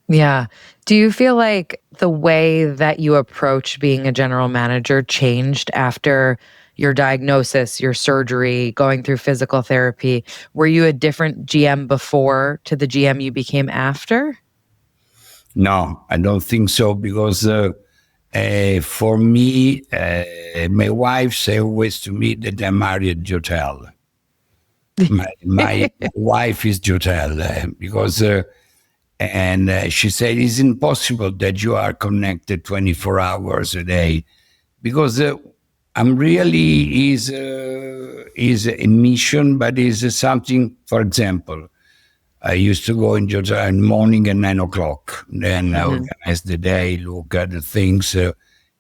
Yeah. Do you feel like the way that you approach being a general manager changed after your diagnosis, your surgery, going through physical therapy? Were you a different GM before to the GM you became after? No, I don't think so because for me, my wife says always to me that I'm married to hotel. My wife is the hotel because and she said it's impossible that you are connected 24 hours a day because I'm really is a mission, but is something. For example, I used to go in the morning at 9 o'clock. Then I organize the day, look at the things.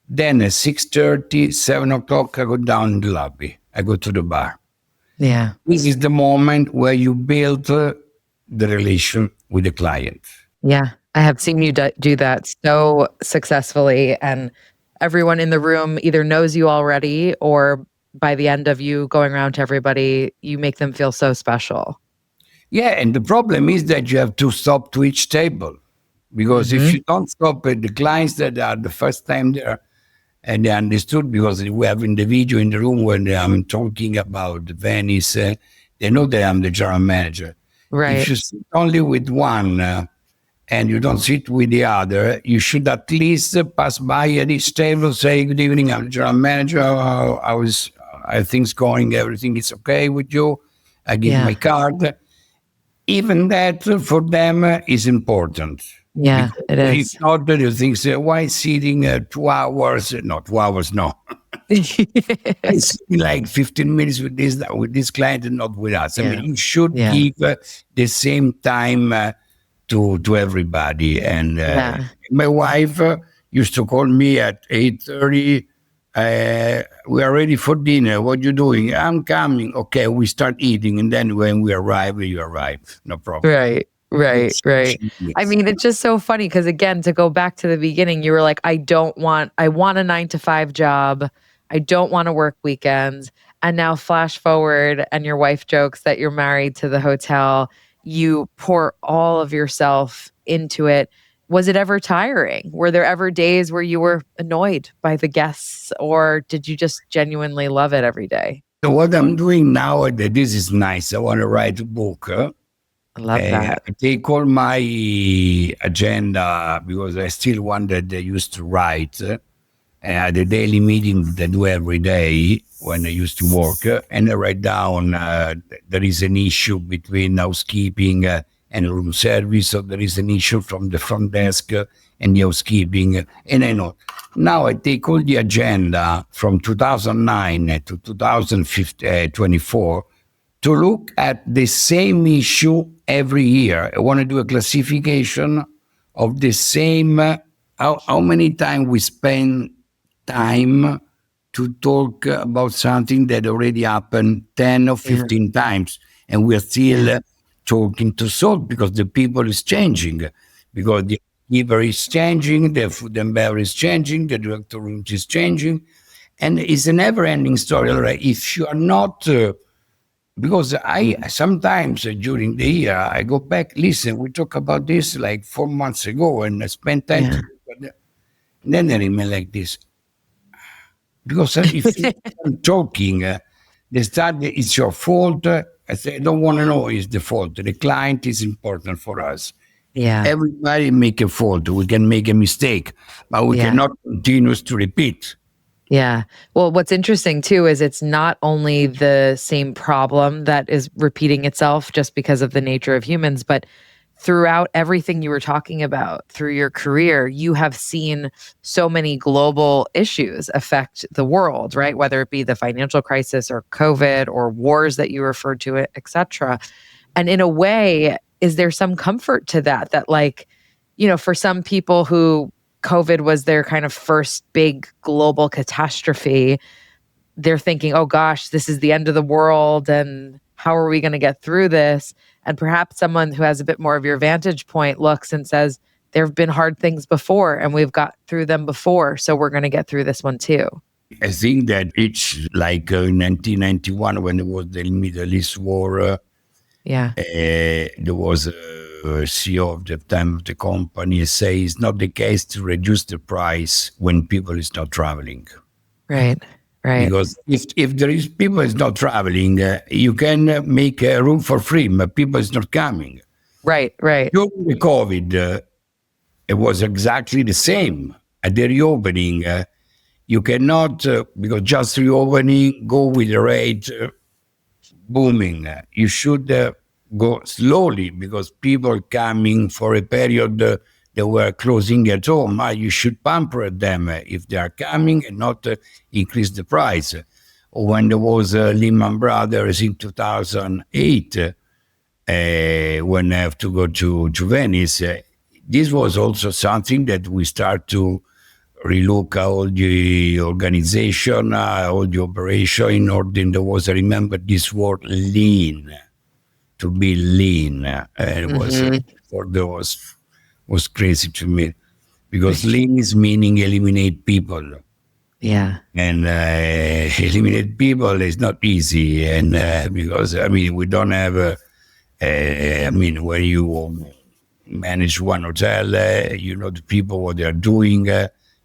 Then at 6:30, 7 o'clock, I go down in the lobby. I go to the bar. Yeah. This is the moment where you build the relation with the client. Yeah. I have seen you do that so successfully. And everyone in the room either knows you already or by the end of you going around to everybody, you make them feel so special. Yeah, and the problem is that you have to stop to each table. Because if you don't stop at the clients that are the first time there, and they understood because we have individual in the room when I'm talking about Venice, they know that I'm the general manager. Right. If you sit only with one and you don't sit with the other, you should at least pass by at each table, say, "Good evening, I'm the general manager. How things going? Everything is okay with you? I give Yeah. my card." Even that for them is important. Yeah, Because it if is. not, you think, why sitting 2 hours? No, 2 hours, no. Why sitting like 15 minutes with this client and not with us? I mean, Yeah. you should Yeah. give the same time to everybody. And Yeah. my wife used to call me at 8:30. We are ready for dinner. What you doing? I'm coming. Okay, we start eating, and then when we arrive, you arrive. No problem. Right, right, That's right. she I is. mean, it's just so funny because again, to go back to the beginning, you were like, I want a 9 to 5 job. I don't want to work weekends. And now flash forward and your wife jokes that you're married to the hotel. You pour all of yourself into it. Was it ever tiring? Were there ever days where you were annoyed by the guests, or did you just genuinely love it every day? So what I'm doing now, this is nice. I want to write a book. I love that. I take all my agenda because I still wanted I used to write the daily meeting that I do every day when I used to work, and I write down there is an issue between housekeeping and room service, or there is an issue from the front desk and the housekeeping, and I know. Now I take all the agenda from 2009 to 2024 to look at the same issue every year. I want to do a classification of the same, how many times we spend time to talk about something that already happened 10 or Yeah. 15 times. And we're still Yeah. talking to solve because the people is changing, because the giver is changing, the food and beverage is changing, the director room is changing. And it's a never ending story. Right? If you are not because I sometimes during the year I go back. Listen, we talked about this like 4 months ago, and I spent time to. Yeah. And then I remain like this because if you keep talking, they start. It's your fault. I say I don't want to know. It's the fault. The client is important for us. Yeah. Everybody make a fault. We can make a mistake, but we Yeah. cannot continue to repeat. Yeah. Well, what's interesting too is it's not only the same problem that is repeating itself just because of the nature of humans, but throughout everything you were talking about through your career, you have seen so many global issues affect the world, right? Whether it be the financial crisis or COVID or wars that you referred to, it, et cetera. And in a way, is there some comfort to that? That, like, for some people who COVID was their kind of first big global catastrophe, they're thinking, oh gosh, this is the end of the world. And how are we going to get through this? And perhaps someone who has a bit more of your vantage point looks and says, there have been hard things before and we've got through them before. So we're going to get through this one too. I think that it's like in 1991 when there was the Middle East war. Yeah. There was a CEO of the time of the company say it's not the case to reduce the price when people is not traveling. Right. Right. Because if there is people is not traveling, you can make a room for free, but people is not coming. Right. Right. During the COVID, it was exactly the same. At the reopening, you cannot, because just reopening, go with the rate booming. You should go slowly because people coming for a period they were closing at home. You should pamper them if they are coming and not increase the price. Or when there was Lehman Brothers in 2008, when I have to go to Venice, this was also something that we start to relook all the organization, all the operation in order. There was, I remember this word lean, to be lean. It was, word that was crazy to me because lean is meaning eliminate people. Yeah. And eliminate people is not easy. And because, I mean, we don't have, I mean, when you manage one hotel, you know the people, what they're doing.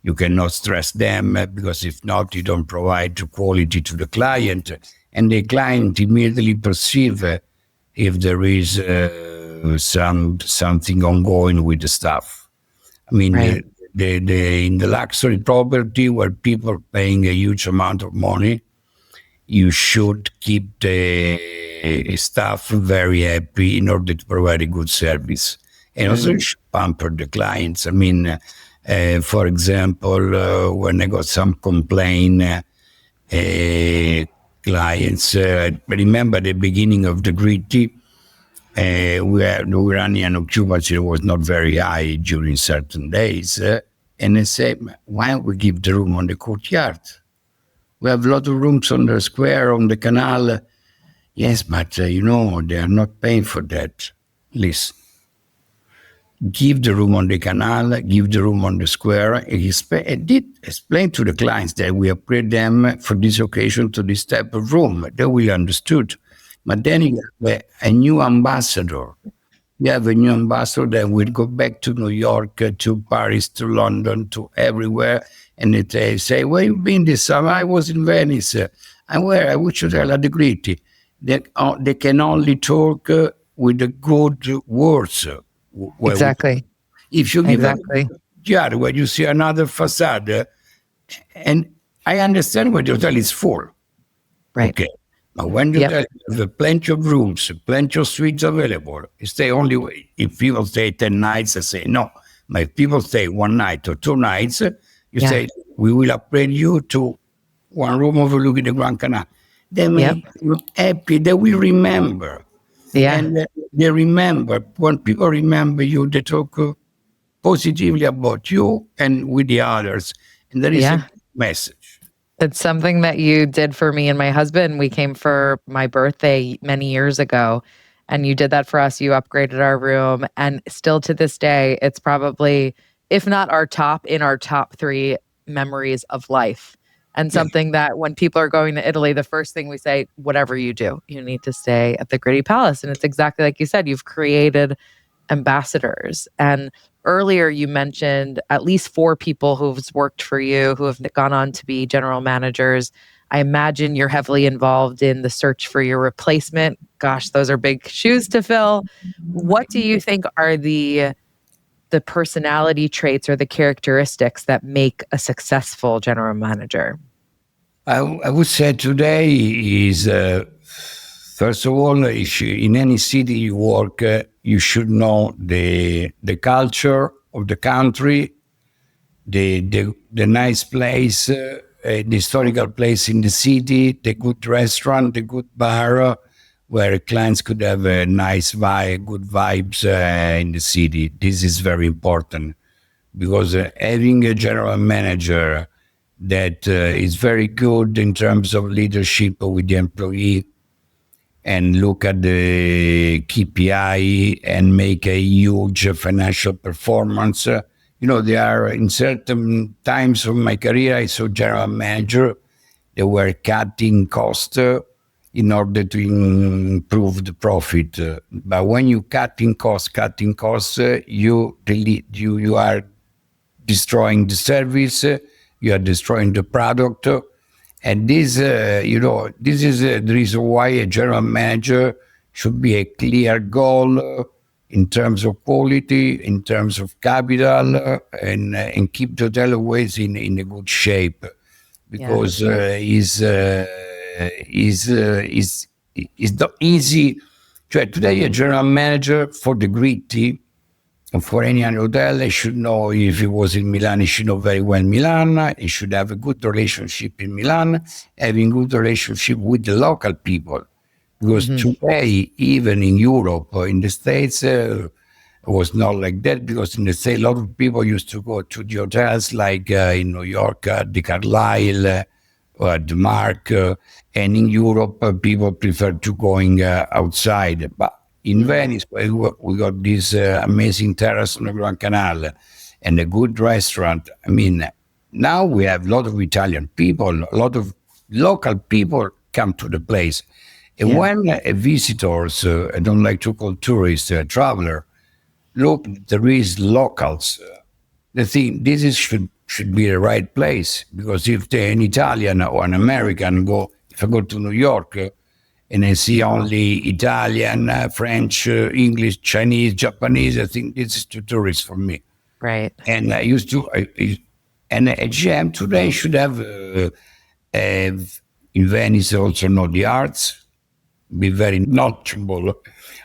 You cannot stress them because if not, you don't provide the quality to the client. And the client immediately perceive if there is something ongoing with the staff. I mean, Right. in the luxury property where people are paying a huge amount of money, you should keep the staff very happy in order to provide a good service. and also you should pamper the clients. I mean, for example, when I got some complaint, clients, remember the beginning of the Gritti, we running an occupancy that was not very high during certain days. And I said, why don't we give the room on the courtyard? We have a lot of rooms on the square, on the canal. Yes, but they are not paying for that. Listen, give the room on the canal, give the room on the square. I did explain to the clients that we upgrade them for this occasion to this type of room. They will understood. But then you have a new ambassador. You have a new ambassador that will go back to New York, to Paris, to London, to everywhere. And they say, where you been this summer? I was in Venice. And where? I wish hotel at the Gritti. They can only talk with the good words. Exactly. If you give them Exactly. yard where you see another facade, and I understand when the hotel is full. Right. Okay. But when you Yep. have plenty of rooms, plenty of suites available, you stay only, if people stay 10 nights, I say no. But if people stay 1 night or 2 nights, you Yeah. say, we will upgrade you to one room overlooking the Grand Canal. They Yep. make you happy. They will remember. Yeah. And they remember. When people remember you, they talk positively about you and with the others. And there is a Yeah. message. It's something that you did for me and my husband. We came for my birthday many years ago, and you did that for us. You upgraded our room, and still to this day, it's probably, if not our top three memories of life. And Yeah. something that when people are going to Italy, the first thing we say, whatever you do, you need to stay at the Gritti Palace. And it's exactly like you said, you've created ambassadors. And earlier you mentioned at least four people who've worked for you who have gone on to be general managers. I imagine you're heavily involved in the search for your replacement. Gosh, those are big shoes to fill. What do you think are the personality traits or the characteristics that make a successful general manager? I would say today is first of all, if in any city you work, you should know the culture of the country, the nice place, the historical place in the city, the good restaurant, the good bar, where clients could have a nice vibe, good vibes in the city. This is very important because having a general manager that is very good in terms of leadership with the employee and look at the KPI and make a huge financial performance. There are in certain times of my career, I saw general manager, they were cutting costs in order to improve the profit. But when you cutting costs, you are destroying the service, you are destroying the product. And this is the reason why a general manager should be a clear goal in terms of quality, in terms of capital, and keep the hotel always in a good shape. Yeah. Because is not easy. Today, a general manager for the Gritti, and for any other hotel, he should know if he was in Milan, he should know very well Milan. He should have a good relationship in Milan, having good relationship with the local people. Because today, even in Europe or in the States, it was not like that. Because in the States, a lot of people used to go to the hotels like in New York, the Carlisle, or the Mark. And in Europe, people prefer to going outside. But in Venice, we got this amazing terrace on the Grand Canal and a good restaurant. I mean, now we have a lot of Italian people, a lot of local people come to the place. And when visitors, I don't like to call tourists, traveler, look, there is locals. They think should be the right place because if an Italian or an American if I go to New York and I see only Italian, French, English, Chinese, Japanese, I think this is too tourist for me. Right. And I used to, and a GM today should have in Venice also know the arts, be very knowledgeable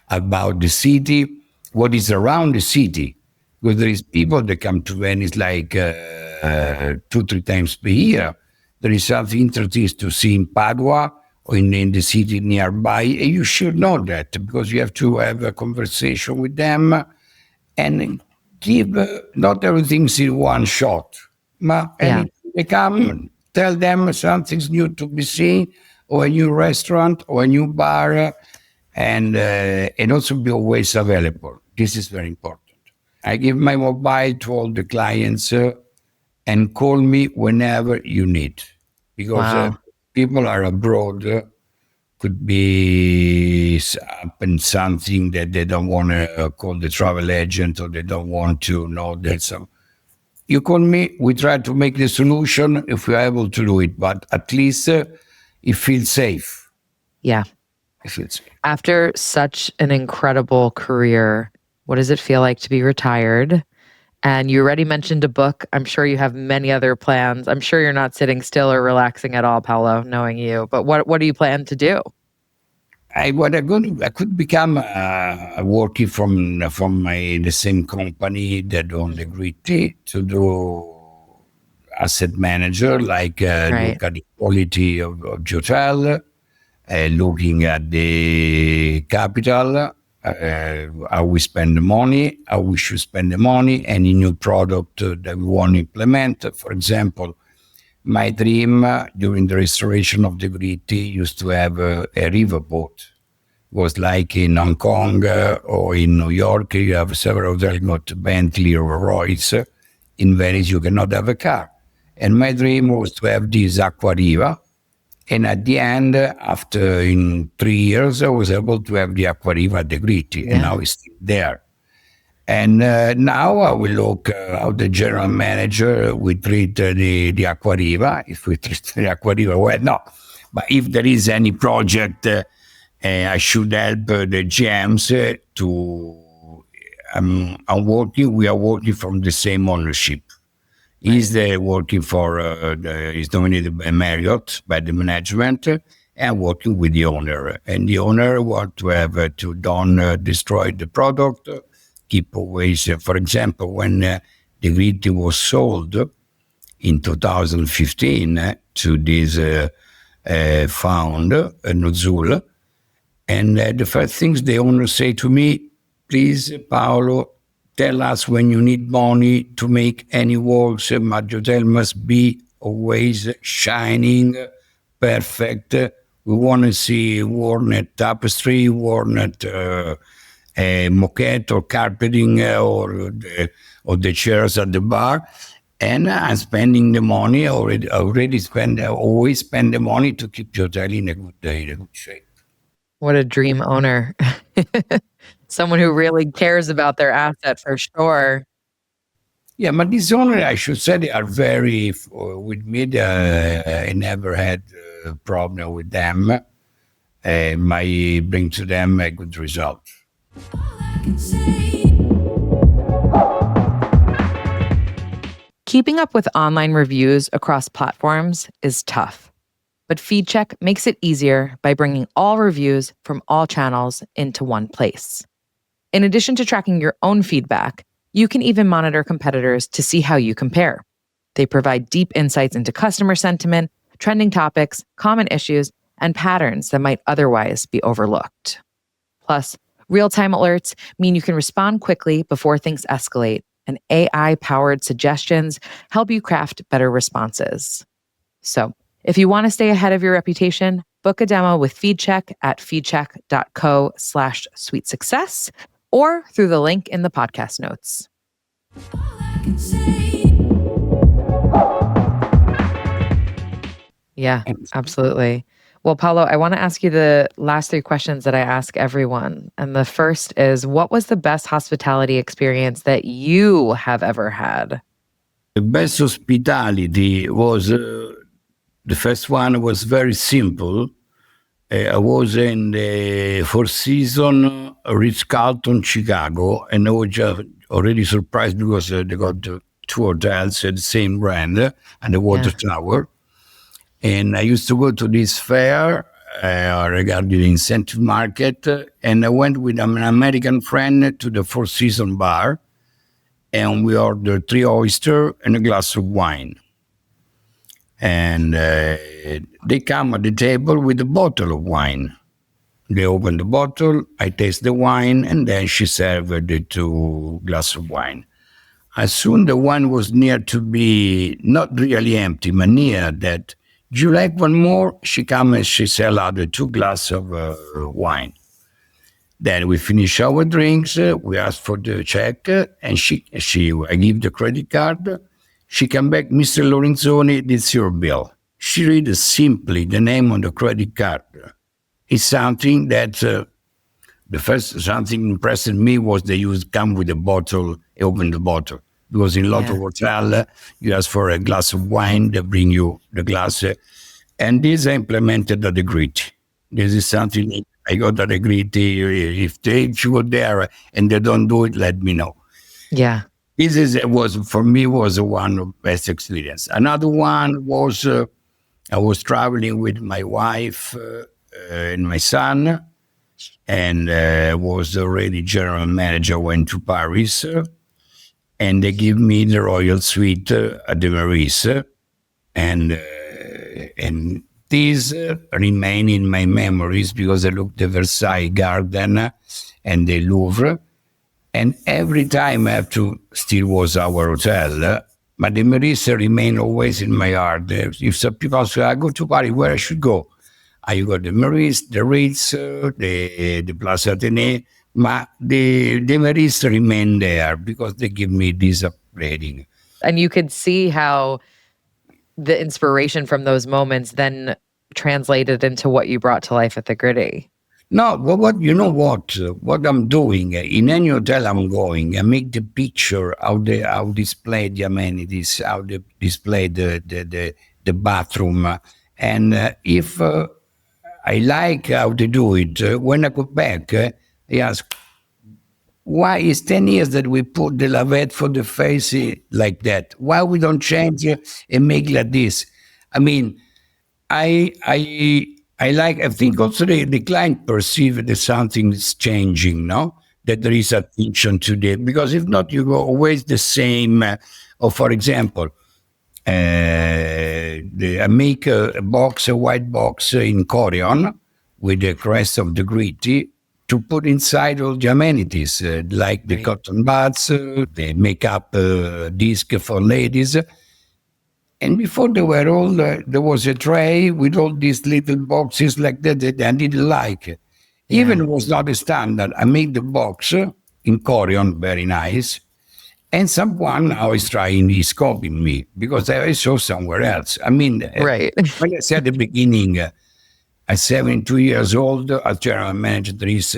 about the city, what is around the city. Because there is people that come to Venice like 2, 3 times per year. There is something interesting to see in Padua or in the city nearby, and you should know that because you have to have a conversation with them and give not everything's in one shot. Yeah. And they come, tell them something's new to be seen, or a new restaurant, or a new bar, and also be always available. This is very important. I give my mobile to all the clients and call me whenever you need, because Wow. people are abroad. Could be happen something that they don't want to call the travel agent, or they don't want to know that some. You call me, we try to make the solution if we're able to do it, but at least it feels safe. Yeah. It feels safe. After such an incredible career, what does it feel like to be retired? And you already mentioned a book. I'm sure you have many other plans. I'm sure you're not sitting still or relaxing at all, Paolo, knowing you. But what do you plan to do? I could become working from the same company that own the Gritti to do asset manager, like Right. look at the quality of the hotel, looking at the capital, how we spend the money, how we should spend the money, any new product that we want to implement. For example, my dream during the restoration of the Gritti used to have a riverboat. Was like in Hong Kong or in New York, you have several hotels got Bentley or Royce. In Venice, you cannot have a car. And my dream was to have this Aqua Riva. And at the end, after in 3 years, I was able to have the Aqua Riva at the Gritti, and Yeah. now it's still there. And now I will look how the general manager will treat the Aqua Riva. If we treat the Aqua Riva well, no. But if there is any project, I should help the GMs to. We are working from the same ownership. He's working for, he's nominated by Marriott, by the management, and working with the owner. And the owner want to have to don't destroy the product, keep always, for example, when the Gritti was sold in 2015 to this fund, Nozul, and the first things the owner say to me, please, Paolo, tell us when you need money to make any works. My hotel must be always shining, perfect. We want to see worn tapestry, worn moquette or carpeting or the chairs at the bar. And I'm spending the money always spend the money to keep the hotel in a good shape. What a dream owner. Someone who really cares about their asset for sure. Yeah, but these owners, I should say, they are very with me. I never had a problem with them. I bring to them a good result. Keeping up with online reviews across platforms is tough, but FeedCheck makes it easier by bringing all reviews from all channels into one place. In addition to tracking your own feedback, you can even monitor competitors to see how you compare. They provide deep insights into customer sentiment, trending topics, common issues, and patterns that might otherwise be overlooked. Plus, real-time alerts mean you can respond quickly before things escalate, and AI-powered suggestions help you craft better responses. So, if you want to stay ahead of your reputation, book a demo with FeedCheck at feedcheck.co/sweetsuccess or through the link in the podcast notes. Yeah, absolutely. Well, Paolo, I want to ask you the last 3 questions that I ask everyone. And the first is, what was the best hospitality experience that you have ever had? The best hospitality was the first one was very simple. I was in the Four Seasons Ritz-Carlton, Chicago, and I was just already surprised because they got 2 hotels at the same brand and the Water Tower. And I used to go to this fair regarding the incentive market, and I went with an American friend to the Four Seasons bar, and we ordered 3 oysters and a glass of wine. And they come at the table with a bottle of wine. They open the bottle, I taste the wine, and then she served the 2 glasses of wine. As soon the wine was near to be not really empty, but near that, do you like one more? She come and she sell out the 2 glasses of wine. Then we finish our drinks. We ask for the check, and I give the credit card. She come back, Mr. Lorenzoni, this is your bill. She read simply the name on the credit card. It's something that the first something impressed me was they used come with a bottle, open the bottle. Because in a lot of hotel, you ask for a glass of wine, they bring you the glass. And this I implemented at the Gritti. This is something I got at the Gritti. If you go there and they don't do it, let me know. Yeah. Was for me was one of the best experience. Another one was I was traveling with my wife and my son, and was already general manager. Went to Paris, and they give me the royal suite at the Venice, and these remain in my memories because I looked at the Versailles Garden and the Louvre. And every time I have to, still was our hotel, but the Marisa remain always in my heart. If some people say, I go to Paris, where I should go? I go to the Maurice, the Ritz, the Place Athénée, but the Maurice remain there because they give me this upgrading. And you could see how the inspiration from those moments then translated into what you brought to life at the Gritti. No, what you know what I'm doing in any hotel I'm going, I make the picture how display the amenities, how they display the bathroom, and if I like how they do it, when I go back, I ask, why is 10 years that we put the lavette for the face like that? Why we don't change and make like this? I mean, I think also the client perceive that something is changing, no? That there is attention to that. Because if not, you go always the same. Or for example, I make a white box in Corion with the crest of the Gritti to put inside all the amenities, like the cotton buds, the makeup disc for ladies. And before they were all, there was a tray with all these little boxes like that I didn't like. Even it was not a standard. I made the box in Corion, very nice. And someone now is copying me because I saw somewhere else. I mean, right. When I said at the beginning, at 72 years old, as general manager, there is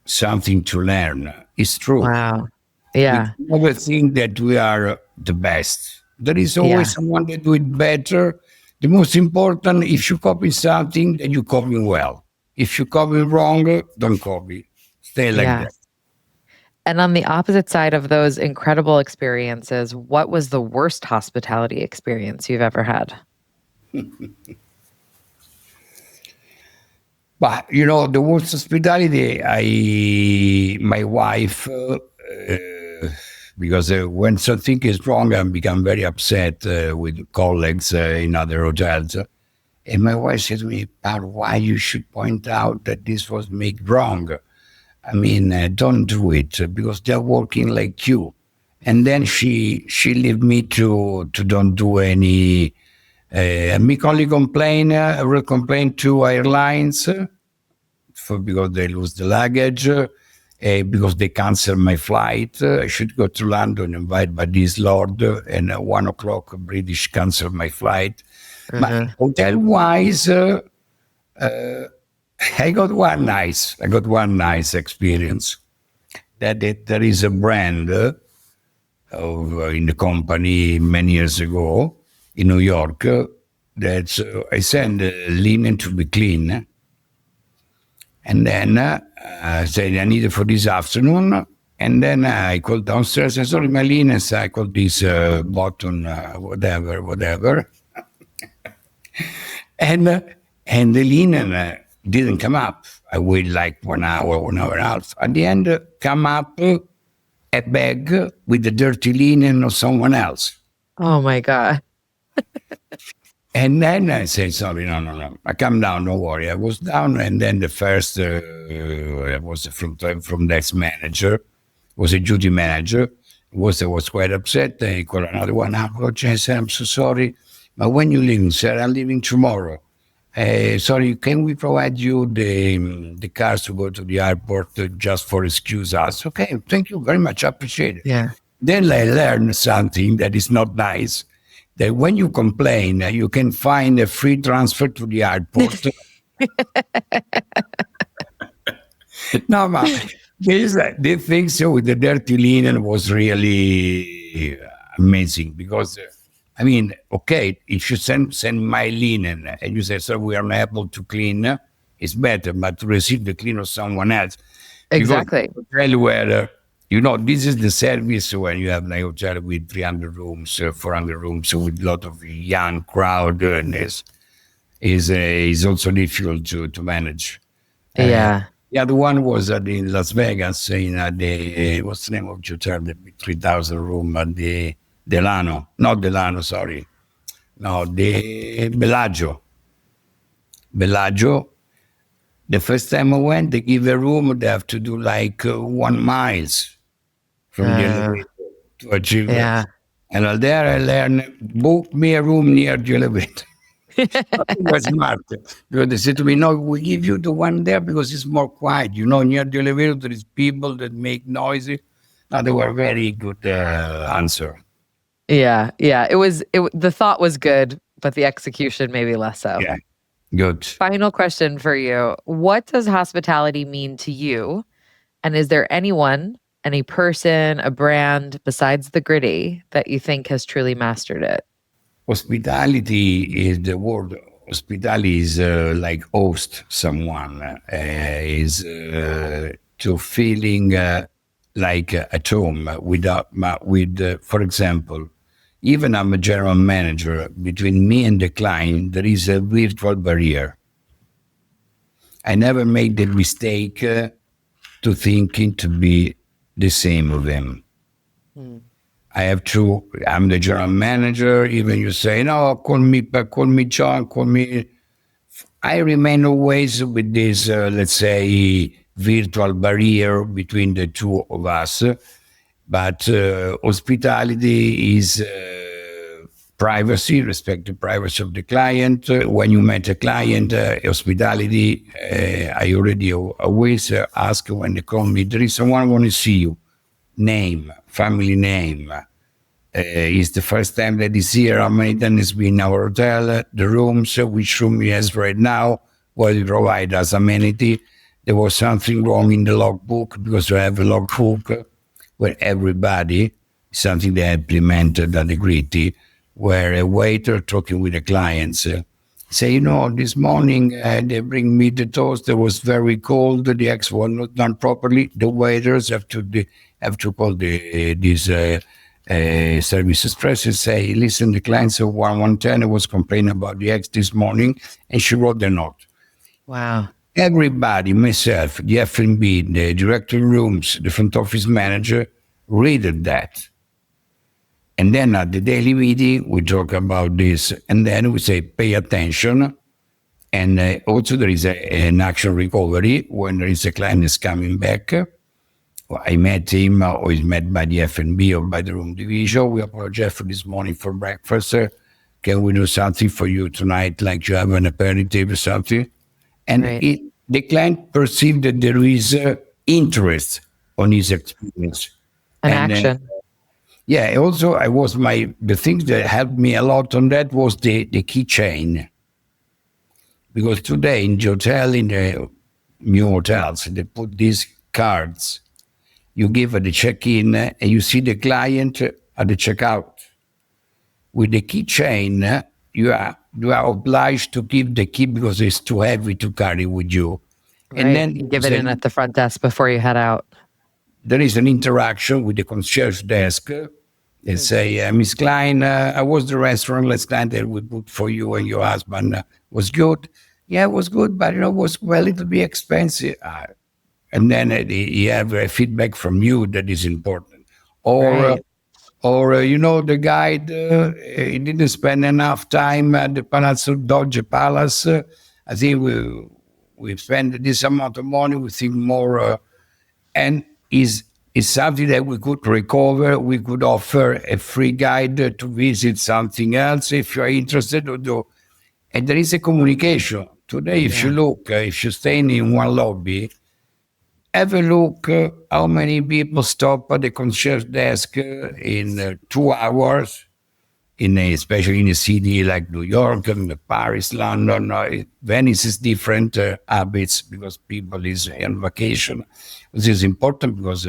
something to learn. It's true. Wow. Yeah. We never think that we are the best. There is always someone that do it better. The most important, if you copy something, then you copy well. If you copy wrong, don't copy. Stay like that. And on the opposite side of those incredible experiences, what was the worst hospitality experience you've ever had? But, the worst hospitality, my wife, because when something is wrong, I become very upset with colleagues in other hotels. And my wife said to me, Paolo, why you should point out that this was made wrong? I mean, don't do it because they're working like you. And then she leave me to don't do any. Me only complain, I will complain to airlines because they lose the luggage, because they cancel my flight. I should go to London, invited by this lord, and at 1 o'clock British cancel my flight. But hotel-wise, I got one nice experience. That there is a brand in the company many years ago in New York that I send linen to be clean, and then I said I need it for this afternoon, and then I called downstairs. I sorry, my linen. I called this button, whatever. And And the linen didn't come up. I waited like 1 hour and a half. At the end, come up a bag with the dirty linen of someone else. Oh my God. And then I said, sorry, no, no, no. I come down, don't worry. I was down, and then the first was from desk manager, was a duty manager. Was quite upset. They called another one. Oh, Jesse, I'm so sorry. But when you leaving, sir? I'm leaving tomorrow. Sorry, can we provide you the cars to go to the airport just for excuse us? Okay, thank you very much. I appreciate it. Yeah. Then I learned something that is not nice. That when you complain, you can find a free transfer to the airport. No, but the thing so with the dirty linen was really amazing because, I mean, okay, if you send my linen and you say, sir, we are not able to clean, it's better, but to receive the clean of someone else. Because Exactly. hotel where, this is the service when you have like hotel with 300 rooms, 400 rooms, so with a lot of young crowd, and is also difficult to manage. Yeah. The other one was in Las Vegas, in the, what's the name of the hotel, the 3,000 room at the Delano, not Delano, sorry. No, the Bellagio. Bellagio. The first time I went, they give a room, they have to do like 1 miles from the elevator to achieve it. Yeah. And there I learned, book me a room near the elevator. It was smart because they said to me, no, we give you the one there because it's more quiet. Near the elevator, there is people that make noisy. No, they were very good answer. Yeah. Yeah. The thought was good, but the execution maybe less so. Yeah, good. Final question for you. What does hospitality mean to you? And is there anyone, any person, a brand besides the Gritti that you think has truly mastered it? Hospitality is the word. Hospitality is like host someone, is to feeling like at home with for example, even I'm a general manager, between me and the client, there is a virtual barrier. I never made the mistake to thinking to be the same with him. I'm the general manager, even you say, no, call me John, call me. I remain always with this, let's say, virtual barrier between the two of us. But hospitality is privacy, respect the privacy of the client. When you met a client, hospitality, I already always ask when they call me, there is someone want to see you. Name, family name. It's the first time that he's here. How many times has been in our hotel? The rooms, which room he has right now, what he provide as amenity. There was something wrong in the logbook because I have a logbook where everybody, something they implemented at the Gritti, where a waiter talking with the clients say, this morning they bring me the toast. It was very cold. The eggs were not done properly. The waiters have to call this service express and say, listen, the clients of 110 was complaining about the eggs this morning, and she wrote the note. Wow. Everybody, myself, the F&B, the director rooms, the front office manager, read that. And then at the daily meeting, we talk about this. And then we say, pay attention. And also there is an action recovery when there is a client is coming back. I met him or he's met by the F&B or by the room division. We apologize for this morning for breakfast. Can we do something for you tonight, like you have an aperitif or something? And Right. the client perceived that there is interest on his experience. An And action. yeah, also the thing that helped me a lot on that was the keychain. Because today in the hotel, in the new hotels, they put these cards. You give at the check-in and you see the client at the checkout. With the keychain, you are obliged to give the key because it's too heavy to carry with you. Right. And then You give it in at the front desk before you head out. there is an interaction with the concierge desk. They say, Miss Klein, I was the restaurant last night that we booked for you and your husband was good. Yeah, it was good, but it was well, a little bit expensive. And then you have a feedback from you that is important. Or, Right. the guide, he didn't spend enough time at the Palazzo Doge Palace. I think we spent this amount of money. We think more, and is something that we could recover. We could offer a free guide to visit something else if you are interested to do. And there is a communication today. If you Yeah. look, if you stay in one lobby, have a look how many people stop at the concierge desk in 2 hours, especially in a city like New York, and Paris, London. Venice is different habits because people is on vacation. This is important because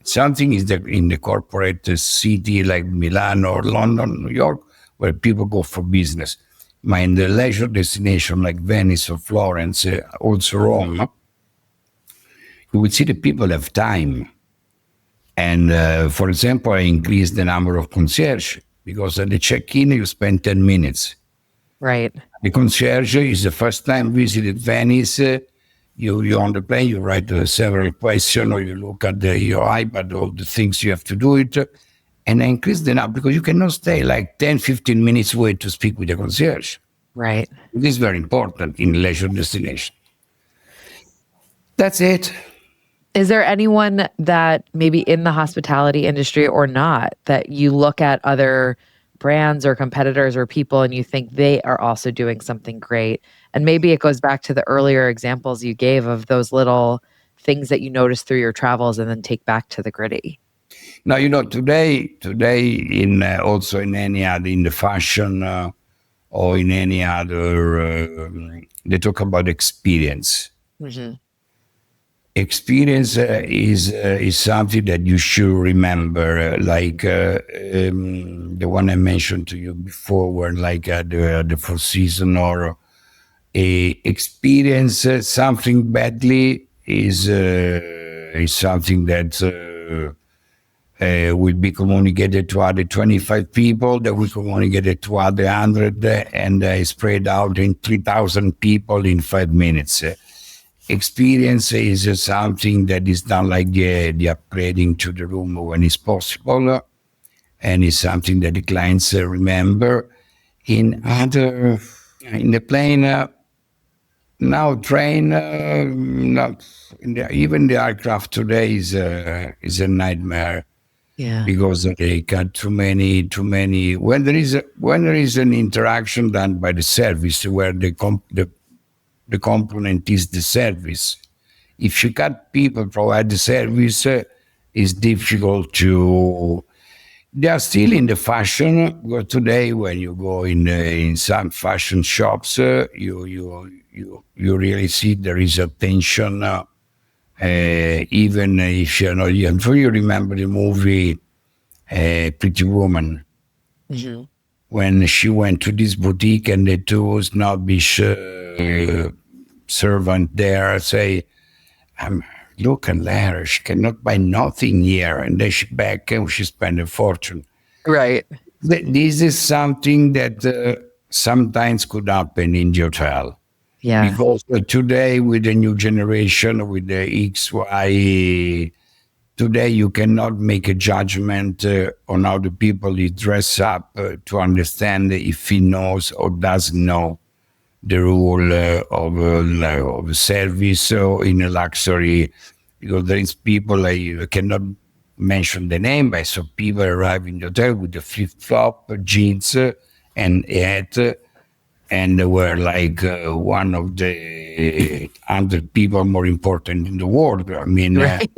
something is in the corporate city like Milan or London, New York, where people go for business. But in the leisure destination like Venice or Florence, also Rome, you would see that people have time. And for example, I increased the number of concierge because at the check-in you spend 10 minutes. Right. The concierge is the first time visited Venice. You on the plane, you write several questions or you look at your iPad, all the things you have to do it. And I increased the number because you cannot stay like 10, 15 minutes wait to speak with the concierge. Right. It is very important in leisure destination. That's it. Is there anyone that maybe in the hospitality industry or not that you look at other brands or competitors or people and you think they are also doing something great? And maybe it goes back to the earlier examples you gave of those little things that you notice through your travels and then take back to the Gritti. Now today in also in any other in the fashion or in any other, they talk about experience. Mm-hmm. Experience is something that you should remember, the one I mentioned to you before, where like the Four Season or a experience something badly is something that will be communicated to other 25 people, that will communicate it to other 100, and spread out in 3,000 people in 5 minutes. Experience is something that is done like the upgrading to the room when it's possible, and it's something that the clients remember. In the plane, now train, not even the aircraft today is a nightmare Yeah. because they got too many. When there is an interaction done by the service where the component is the service. If you got people provide the service, it's difficult to. They are still in the fashion. But today, when you go in some fashion shops, you really see there is a tension. Even if you know, I'm sure you remember the movie Pretty Woman, Mm-hmm. when she went to this boutique and the two snobbish servant there say, look at her, she cannot buy nothing here. And then she back and she spent a fortune. Right. This is something that sometimes could happen in the hotel. Yeah. Because today, with the new generation, with the XY, today you cannot make a judgment on how the people is dress up to understand if he knows or doesn't know the rule of service in a luxury, because there is people I cannot mention the name, but I saw people arrive in the hotel with the flip flop, jeans, and hat, and they were like one of the 100 people more important in the world. I mean, Right.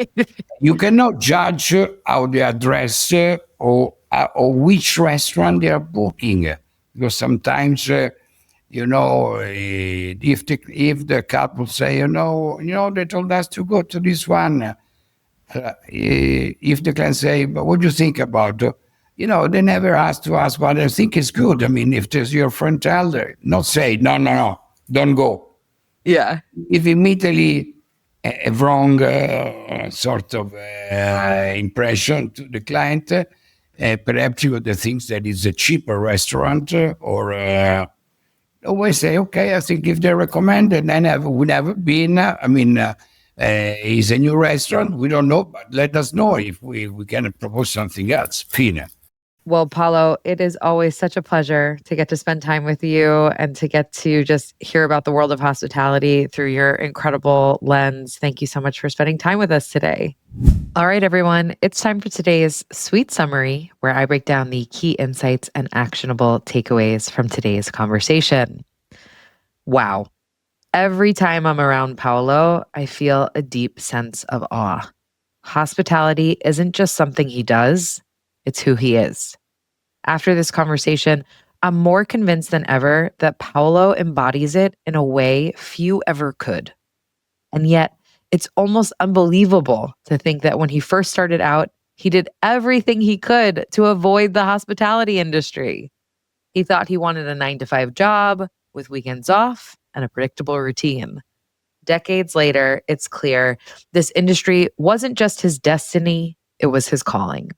you cannot judge how they are dressed or which restaurant they are booking, because sometimes if the couple say, they told us to go to this one. If the client say, but what do you think about? They never ask to us what I think is good. I mean, if there's your friend tell her, not say, no, don't go. Yeah. If immediately a wrong sort of impression to the client, perhaps you would think that it's a cheaper restaurant or always say, okay, I think if they recommend, and then we never been. It's a new restaurant. We don't know, but let us know if we can propose something else. Fine. Well, Paolo, it is always such a pleasure to get to spend time with you and to get to just hear about the world of hospitality through your incredible lens. Thank you so much for spending time with us today. All right, everyone, it's time for today's sweet summary, where I break down the key insights and actionable takeaways from today's conversation. Wow. Every time I'm around Paolo, I feel a deep sense of awe. Hospitality isn't just something he does, it's who he is. After this conversation, I'm more convinced than ever that Paolo embodies it in a way few ever could. And yet, it's almost unbelievable to think that when he first started out, he did everything he could to avoid the hospitality industry. He thought he wanted a 9-to-5 job with weekends off and a predictable routine. Decades later, it's clear this industry wasn't just his destiny, it was his calling.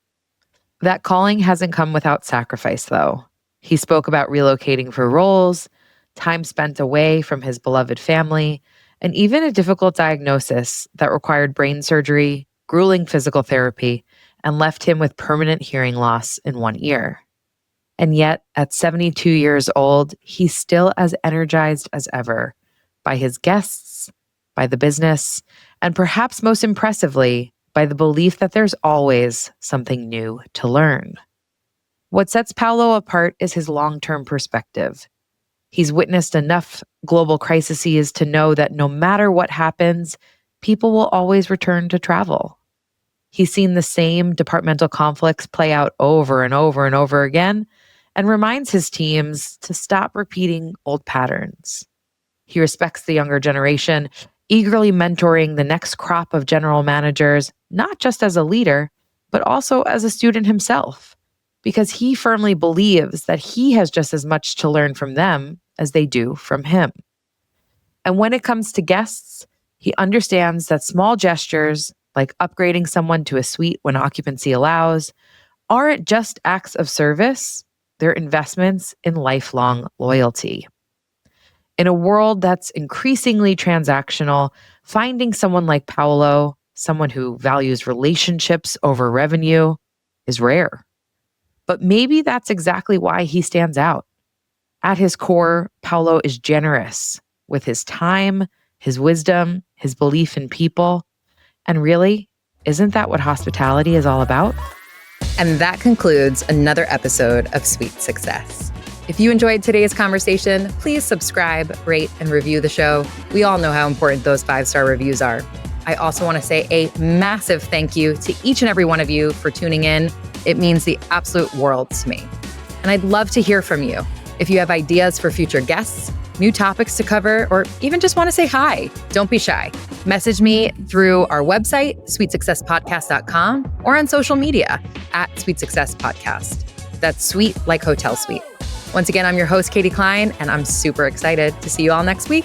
That calling hasn't come without sacrifice, though. He spoke about relocating for roles, time spent away from his beloved family, and even a difficult diagnosis that required brain surgery, grueling physical therapy, and left him with permanent hearing loss in one ear. And yet, at 72 years old, he's still as energized as ever by his guests, by the business, and perhaps most impressively, by the belief that there's always something new to learn. What sets Paolo apart is his long-term perspective. He's witnessed enough global crises to know that no matter what happens, people will always return to travel. He's seen the same departmental conflicts play out over and over and over again, and reminds his teams to stop repeating old patterns. He respects the younger generation, eagerly mentoring the next crop of general managers, not just as a leader, but also as a student himself, because he firmly believes that he has just as much to learn from them as they do from him. And when it comes to guests, he understands that small gestures, like upgrading someone to a suite when occupancy allows, aren't just acts of service, they're investments in lifelong loyalty. In a world that's increasingly transactional, finding someone like Paolo, someone who values relationships over revenue, is rare. But maybe that's exactly why he stands out. At his core, Paolo is generous with his time, his wisdom, his belief in people. And really, isn't that what hospitality is all about? And that concludes another episode of Sweet Success. If you enjoyed today's conversation, please subscribe, rate, and review the show. We all know how important those 5-star reviews are. I also want to say a massive thank you to each and every one of you for tuning in. It means the absolute world to me. And I'd love to hear from you. If you have ideas for future guests, new topics to cover, or even just want to say hi, don't be shy. Message me through our website, sweetsuccesspodcast.com, or on social media at Sweet Success Podcast. That's sweet like hotel suite. Once again, I'm your host, Katie Klein, and I'm super excited to see you all next week.